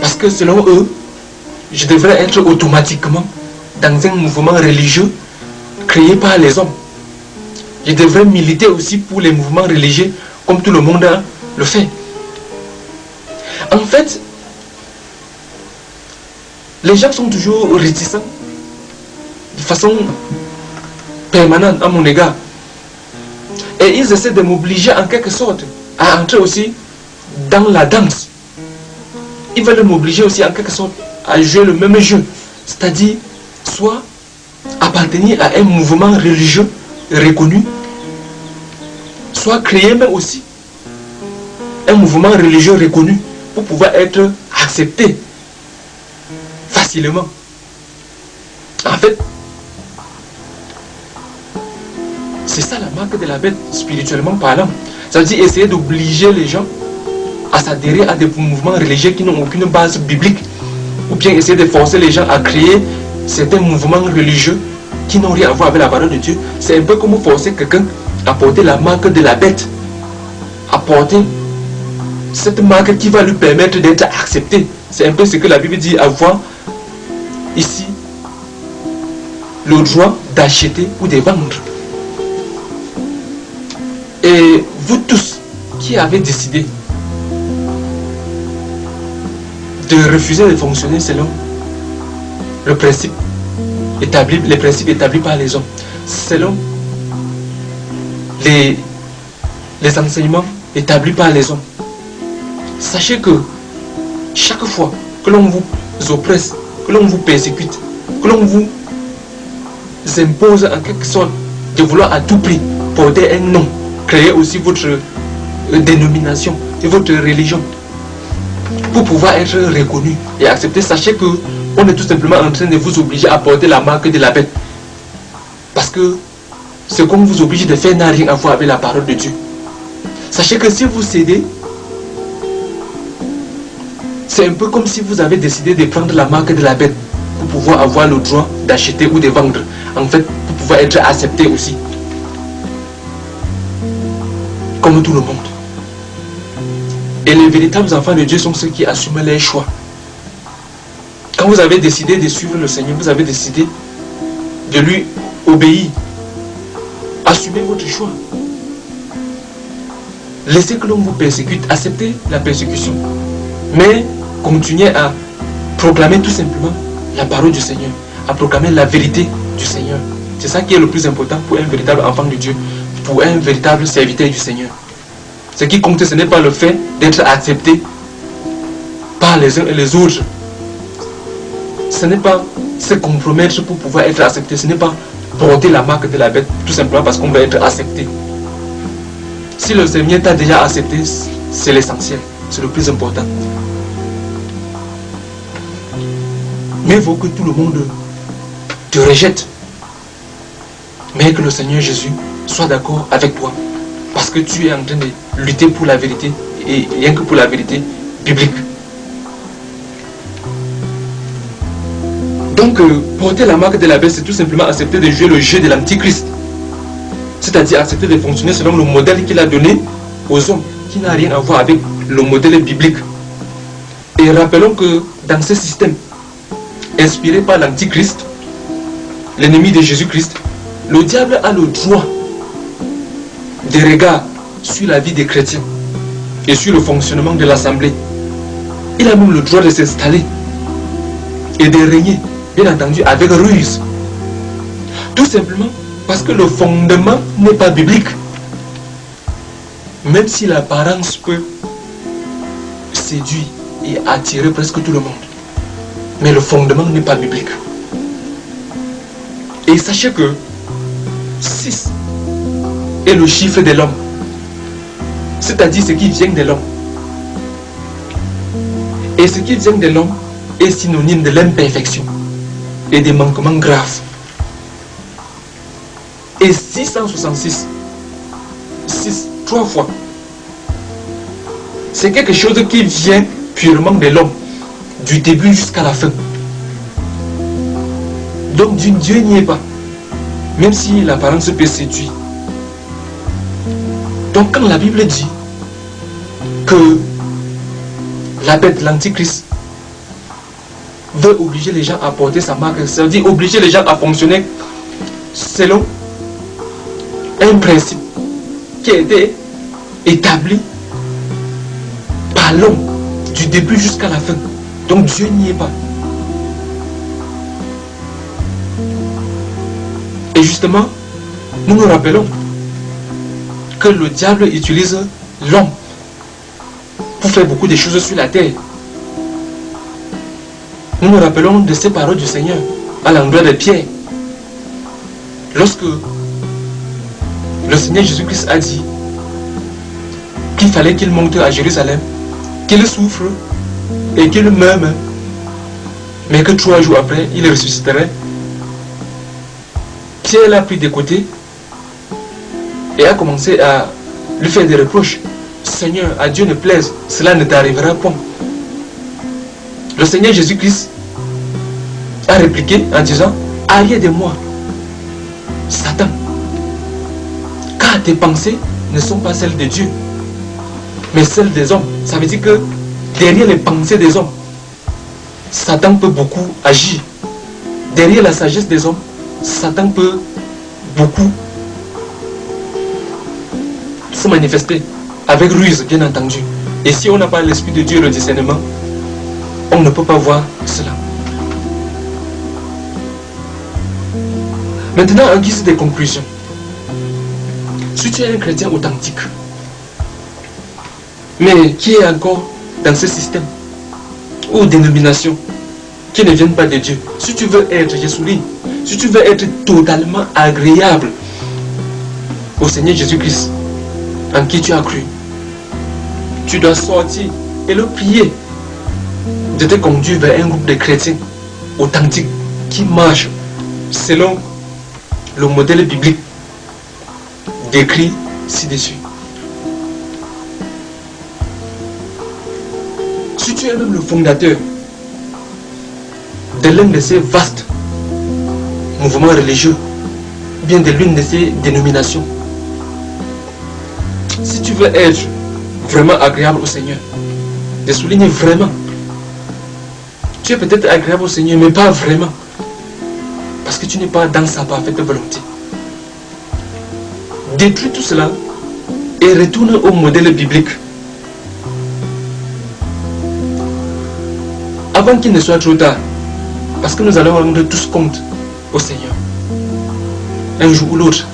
Parce que selon eux, je devrais être automatiquement dans un mouvement religieux créé par les hommes. Je devrais militer aussi pour les mouvements religieux comme tout le monde le fait. En fait, les gens sont toujours réticents de façon permanente à mon égard. Et ils essaient de m'obliger en quelque sorte à entrer aussi dans la danse. Ils veulent m'obliger aussi en quelque sorte à jouer le même jeu. C'est-à-dire, soit appartenir à un mouvement religieux reconnu, soit créer mais aussi un mouvement religieux reconnu pour pouvoir être accepté facilement. En fait, c'est ça la marque de la bête, spirituellement parlant. Ça veut dire essayer d'obliger les gens à s'adhérer à des mouvements religieux qui n'ont aucune base biblique, ou bien essayer de forcer les gens à créer certains mouvements religieux qui n'ont rien à voir avec la parole de Dieu. C'est un peu comme forcer quelqu'un à porter la marque de la bête, à porter cette marque qui va lui permettre d'être accepté. C'est un peu ce que la Bible dit, avoir ici le droit d'acheter ou de vendre. Et vous tous qui avez décidé de refuser de fonctionner selon le principe établi, les principes établis par les hommes, selon les enseignements établis par les hommes, sachez que chaque fois que l'on vous oppresse, que l'on vous persécute, que l'on vous impose en quelque sorte de vouloir à tout prix porter un nom, créer aussi votre dénomination et votre religion pour pouvoir être reconnu et accepté, sachez que on est tout simplement en train de vous obliger à porter la marque de la bête, parce que ce qu'on vous oblige de faire n'a rien à voir avec la parole de Dieu. Sachez que si vous cédez, c'est un peu comme si vous avez décidé de prendre la marque de la bête pour pouvoir avoir le droit d'acheter ou de vendre, en fait pour pouvoir être accepté aussi comme tout le monde. Et les véritables enfants de Dieu sont ceux qui assument leurs choix. Quand vous avez décidé de suivre le Seigneur, vous avez décidé de lui obéir. Assumez votre choix. Laissez que l'on vous persécute, acceptez la persécution. Mais continuez à proclamer tout simplement la parole du Seigneur, à proclamer la vérité du Seigneur. C'est ça qui est le plus important pour un véritable enfant de Dieu, pour un véritable serviteur du Seigneur. Ce qui compte, ce n'est pas le fait d'être accepté par les uns et les autres. Ce n'est pas se compromettre pour pouvoir être accepté. Ce n'est pas porter la marque de la bête tout simplement parce qu'on va être accepté. Si le Seigneur t'a déjà accepté, c'est l'essentiel, c'est le plus important. Mieux vaut que tout le monde te rejette, mais que le Seigneur Jésus soit d'accord avec toi, parce que tu es en train de lutter pour la vérité, et rien que pour la vérité biblique. Donc, porter la marque de la bête, c'est tout simplement accepter de jouer le jeu de l'antichrist. C'est-à-dire accepter de fonctionner selon le modèle qu'il a donné aux hommes, qui n'a rien à voir avec le modèle biblique. Et rappelons que dans ce système, inspiré par l'antichrist, l'ennemi de Jésus-Christ, le diable a le droit de regard sur la vie des chrétiens et sur le fonctionnement de l'assemblée. Il a même le droit de s'installer et de régner, bien entendu, avec ruse. Tout simplement parce que le fondement n'est pas biblique. Même si l'apparence peut séduire et attirer presque tout le monde, mais le fondement n'est pas biblique. Et sachez que 6 est le chiffre de l'homme, c'est-à-dire ce qui vient de l'homme. Et ce qui vient de l'homme est synonyme de l'imperfection et des manquements graves. Et 666, 6, 3 fois, c'est quelque chose qui vient purement de l'homme, du début jusqu'à la fin. Donc Dieu n'y est pas, même si l'apparence peut séduire. Donc quand la Bible dit que la bête, l'antichrist, veut obliger les gens à porter sa marque, ça veut dire obliger les gens à fonctionner selon un principe qui a été établi par l'homme du début jusqu'à la fin. Donc Dieu n'y est pas. Et justement, nous nous rappelons que le diable utilise l'homme pour faire beaucoup de choses sur la terre. Nous nous rappelons de ces paroles du Seigneur à l'endroit de Pierre. lorsque le Seigneur Jésus-Christ a dit qu'il fallait qu'il monte à Jérusalem, qu'il souffre et qu'il meure, mais que 3 jours après, il ressusciterait, Pierre l'a pris de côté et a commencé à lui faire des reproches. Seigneur, à Dieu ne plaise, cela ne t'arrivera point. Le Seigneur Jésus-Christ a répliqué en disant, arrière de moi, Satan, car tes pensées ne sont pas celles de Dieu, mais celles des hommes. Ça veut dire que derrière les pensées des hommes, Satan peut beaucoup agir. Derrière la sagesse des hommes, Satan peut beaucoup se manifester avec ruse, bien entendu. Et si on n'a pas l'Esprit de Dieu et le discernement, on ne peut pas voir cela. Maintenant, en guise de conclusion, si tu es un chrétien authentique, mais qui est encore dans ce système ou dénomination qui ne viennent pas de Dieu, si tu veux être, je souligne, si tu veux être totalement agréable au Seigneur Jésus-Christ, en qui tu as cru, tu dois sortir et le prier de te conduire vers un groupe de chrétiens authentiques qui marchent selon le modèle biblique décrit ci-dessus. Si tu es même le fondateur de l'un de ces vastes mouvements religieux, bien de l'une de ces dénominations, si tu veux être vraiment agréable au Seigneur, je souligne vraiment, tu es peut-être agréable au Seigneur, mais pas vraiment, parce que tu n'es pas dans sa parfaite volonté. Détruis tout cela et retourne au modèle biblique. Avant qu'il ne soit trop tard, parce que nous allons rendre tous compte au Seigneur, un jour ou l'autre.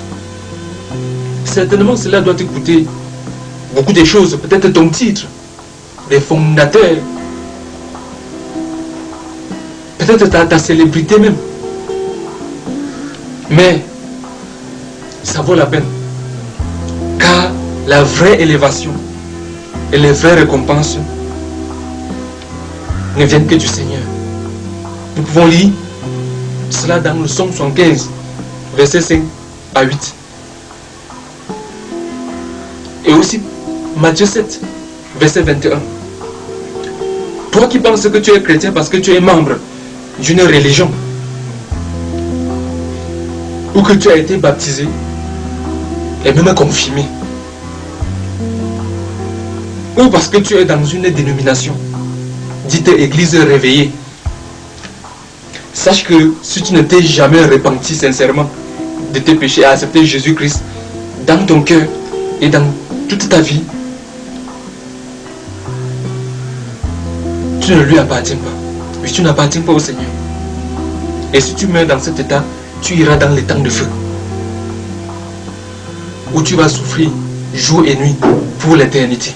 Certainement cela doit te coûter beaucoup de choses, peut-être ton titre, les fondateurs, peut-être ta célébrité même. Mais ça vaut la peine, car la vraie élévation et les vraies récompenses ne viennent que du Seigneur. Nous pouvons lire cela dans le Psaume 75, versets 5 à 8. Et aussi Matthieu 7, verset 21. Toi qui penses que tu es chrétien parce que tu es membre d'une religion, ou que tu as été baptisé et même confirmé, ou parce que tu es dans une dénomination dite église réveillée, sache que si tu ne t'es jamais repenti sincèrement de tes péchés et accepté Jésus-Christ dans ton cœur et dans toute ta vie, tu ne lui appartiens pas. Mais tu n'appartiens pas au Seigneur. Et si tu meurs dans cet état, tu iras dans les temps de feu, où tu vas souffrir jour et nuit pour l'éternité.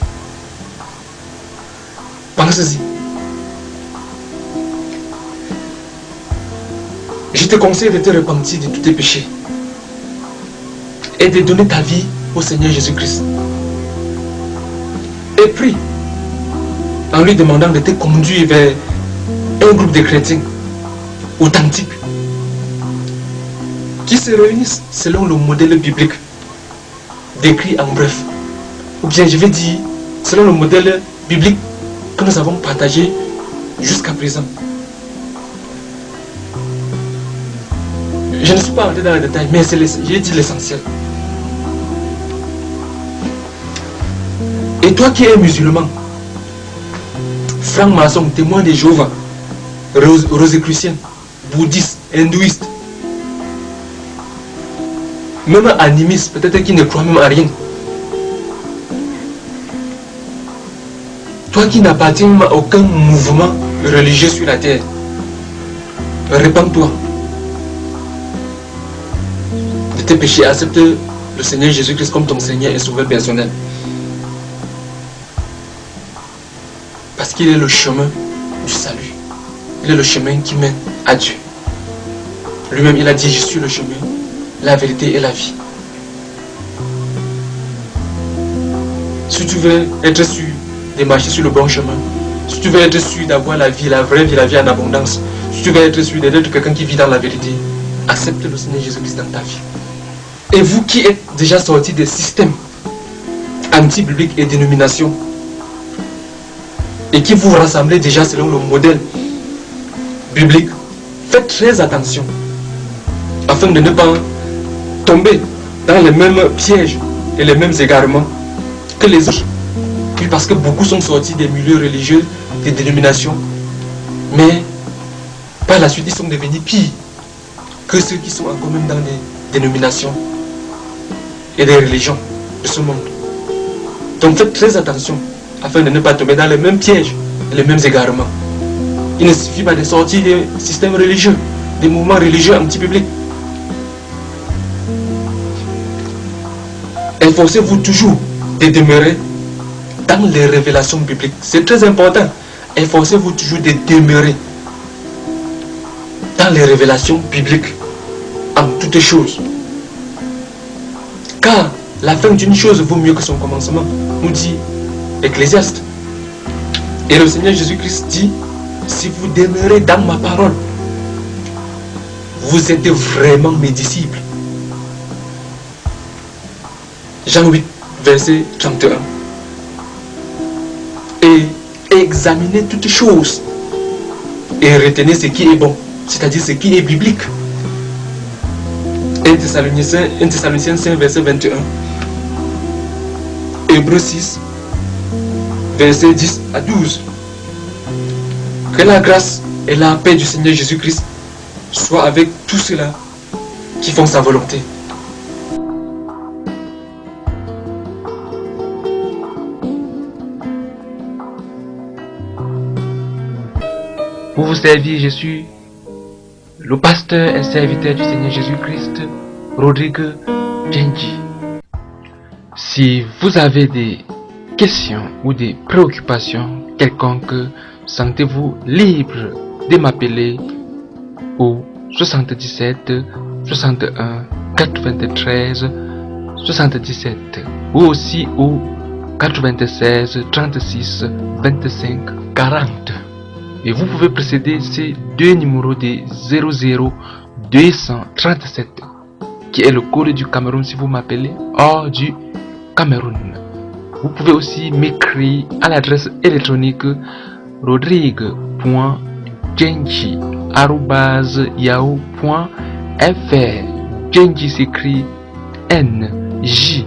Pense-y. Je te conseille de te repentir de tous tes péchés et de donner ta vie au Seigneur Jésus-Christ. Et prie en lui demandant de te conduire vers un groupe de chrétiens authentiques qui se réunissent selon le modèle biblique décrit en bref, ou bien je vais dire selon le modèle biblique que nous avons partagé jusqu'à présent. Je ne suis pas entré dans les détails, mais j'ai dit l'essentiel. Et toi qui es musulman, franc-maçon, témoin de Jéhovah, rosicrucien, bouddhiste, hindouiste, même animiste, peut-être qui ne croit même à rien, toi qui n'appartiens à aucun mouvement religieux sur la terre, répands-toi de tes péchés, accepte le Seigneur Jésus-Christ comme ton Seigneur et Sauveur personnel. Parce qu'il est le chemin du salut. Il est le chemin qui mène à Dieu. Lui-même, il a dit, je suis le chemin, la vérité et la vie. Si tu veux être sûr de marcher sur le bon chemin, si tu veux être sûr d'avoir la vie, la vraie vie, la vie en abondance, si tu veux être sûr d'être quelqu'un qui vit dans la vérité, accepte le Seigneur Jésus-Christ dans ta vie. Et vous qui êtes déjà sortis des systèmes anti-bibliques et dénominations, et qui vous rassemblez déjà selon le modèle biblique, faites très attention afin de ne pas tomber dans les mêmes pièges et les mêmes égarements que les autres. Puis parce que beaucoup sont sortis des milieux religieux, des dénominations, mais par la suite ils sont devenus pires que ceux qui sont encore même dans les dénominations et les religions de ce monde. Donc faites très attention afin de ne pas tomber dans les mêmes pièges et les mêmes égarements. Il ne suffit pas de sortir des systèmes religieux, des mouvements religieux anti-bibliques. Efforcez-vous toujours de demeurer dans les révélations bibliques. C'est très important. Efforcez-vous toujours de demeurer dans les révélations bibliques en toutes choses. Car la fin d'une chose vaut mieux que son commencement, nous dit Ecclésiaste. Et le Seigneur Jésus-Christ dit, si vous demeurez dans ma parole, vous êtes vraiment mes disciples. Jean 8, verset 31. Et examinez toutes choses et retenez ce qui est bon, c'est-à-dire ce qui est biblique. 1 Thessaloniciens 5, verset 21. Hébreux 6, verset 10 à 12. Que la grâce et la paix du Seigneur Jésus-Christ soient avec tous ceux-là qui font sa volonté. Pour vous servir, je suis le pasteur et serviteur du Seigneur Jésus-Christ, Rodrigue Djenji. Si vous avez des questions ou des préoccupations quelconques, sentez-vous libre de m'appeler au 77 61 93 77 ou aussi au 96 36 25 40. Et vous pouvez précéder ces deux numéros de 00 237 qui est le code du Cameroun si vous m'appelez hors du Cameroun. Vous pouvez aussi m'écrire à l'adresse électronique rodrigue.djenji@yahoo.fr. Djenji s'écrit N-J-E-N-D-J-I.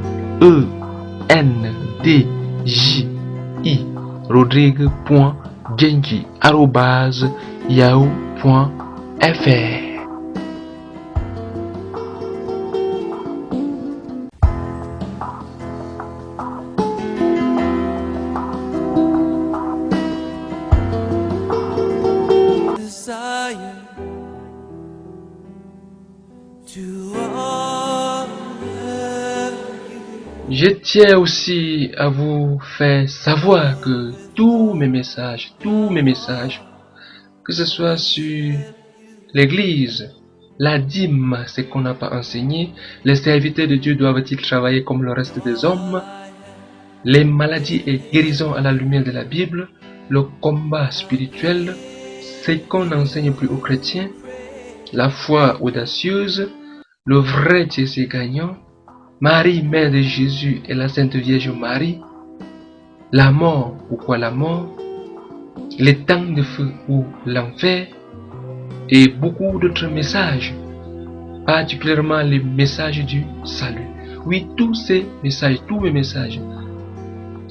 rodrigue.djenji@yahoo.fr. Je tiens aussi à vous faire savoir que tous mes messages, que ce soit sur l'église, la dîme, ce qu'on n'a pas enseigné, les serviteurs de Dieu doivent-ils travailler comme le reste des hommes, les maladies et guérisons à la lumière de la Bible, le combat spirituel, ce qu'on n'enseigne plus aux chrétiens, la foi audacieuse, le vrai Dieu gagnant, Marie, mère de Jésus et la Sainte Vierge Marie, la mort, pourquoi la mort, les temps de feu ou l'enfer, et beaucoup d'autres messages, particulièrement les messages du salut. Oui, tous ces messages, tous mes messages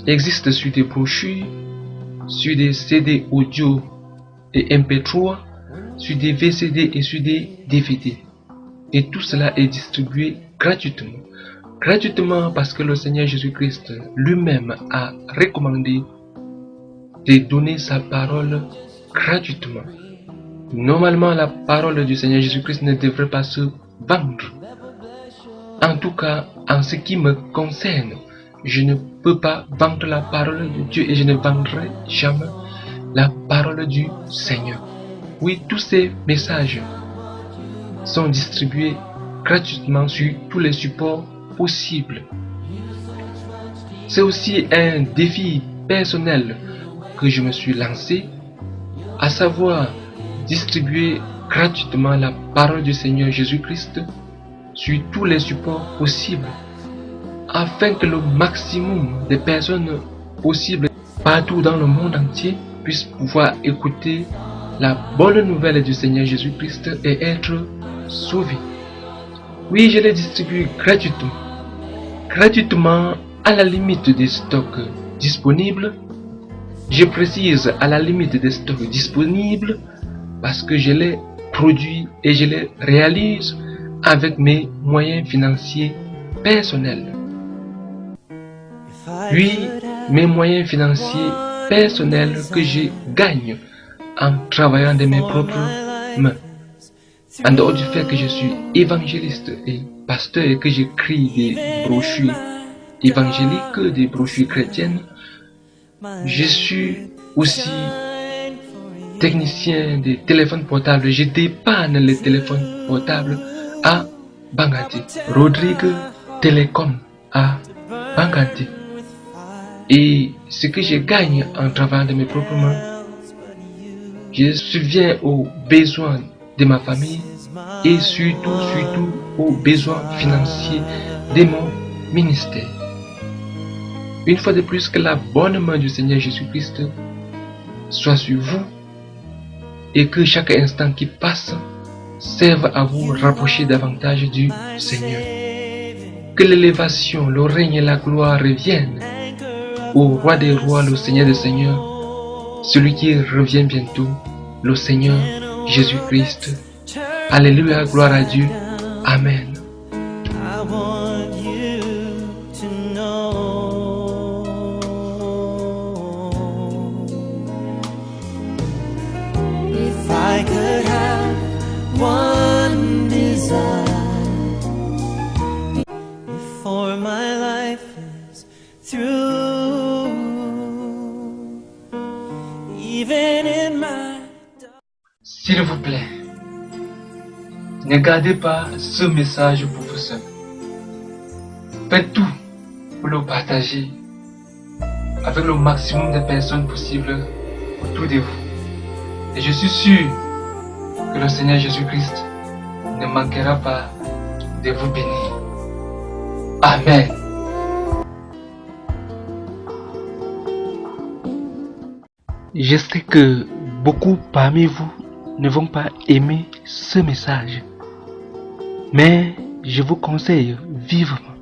existent sur des brochures, sur des CD audio et MP3, sur des VCD et sur des DVD. Et tout cela est distribué gratuitement. Gratuitement parce que le Seigneur Jésus-Christ lui-même a recommandé de donner sa parole gratuitement. Normalement, la parole du Seigneur Jésus-Christ ne devrait pas se vendre. En tout cas, en ce qui me concerne, je ne peux pas vendre la parole de Dieu et je ne vendrai jamais la parole du Seigneur. Oui, tous ces messages sont distribués gratuitement gratuitement sur tous les supports possibles. C'est aussi un défi personnel que je me suis lancé, à savoir distribuer gratuitement la parole du Seigneur Jésus-Christ sur tous les supports possibles, afin que le maximum de personnes possibles partout dans le monde entier puissent pouvoir écouter la bonne nouvelle du Seigneur Jésus-Christ et être sauvés. Oui, je les distribue gratuitement à la limite des stocks disponibles. Je précise à la limite des stocks disponibles parce que je les produis et je les réalise avec mes moyens financiers personnels. Oui, mes moyens financiers personnels que je gagne en travaillant de mes propres mains. En dehors du fait que je suis évangéliste et pasteur et que j'écris des brochures évangéliques, des brochures chrétiennes, je suis aussi technicien des téléphones portables. Je dépanne les téléphones portables à Bangati, Rodrigue Télécom à Bangati. Et ce que je gagne en travaillant de mes propres mains, je subviens aux besoins de ma famille et surtout aux besoins financiers de mon ministère. Une fois de plus, que la bonne main du Seigneur Jésus-Christ soit sur vous et que chaque instant qui passe serve à vous rapprocher davantage du Seigneur. Que l'élévation, le règne et la gloire reviennent au roi des rois, le Seigneur des seigneurs, celui qui revient bientôt, le Seigneur Jésus-Christ. Alléluia, gloire à Dieu. Amen. I could have one desire, before my life is through, even in my... S'il vous plaît, ne gardez pas ce message pour vous seul. Faites tout pour le partager avec le maximum de personnes possibles autour de vous. Et je suis sûr que le Seigneur Jésus-Christ ne manquera pas de vous bénir. Amen. Je sais que beaucoup parmi vous ne vont pas aimer ce message. Mais je vous conseille vivement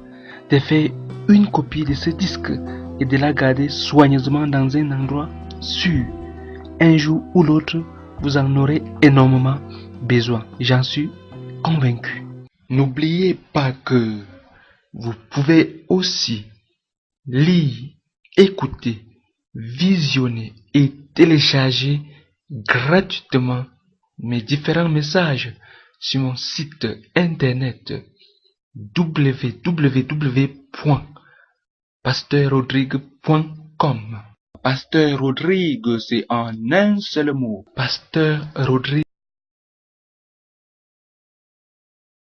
de faire une copie de ce disque et de la garder soigneusement dans un endroit sûr. Un jour ou l'autre, vous en aurez énormément besoin. J'en suis convaincu. N'oubliez pas que vous pouvez aussi lire, écouter, visionner et télécharger gratuitement mes différents messages sur mon site internet www.pasteur-rodrigue.com. Pasteur Rodrigue, c'est en un seul mot. Pasteur Rodrigue.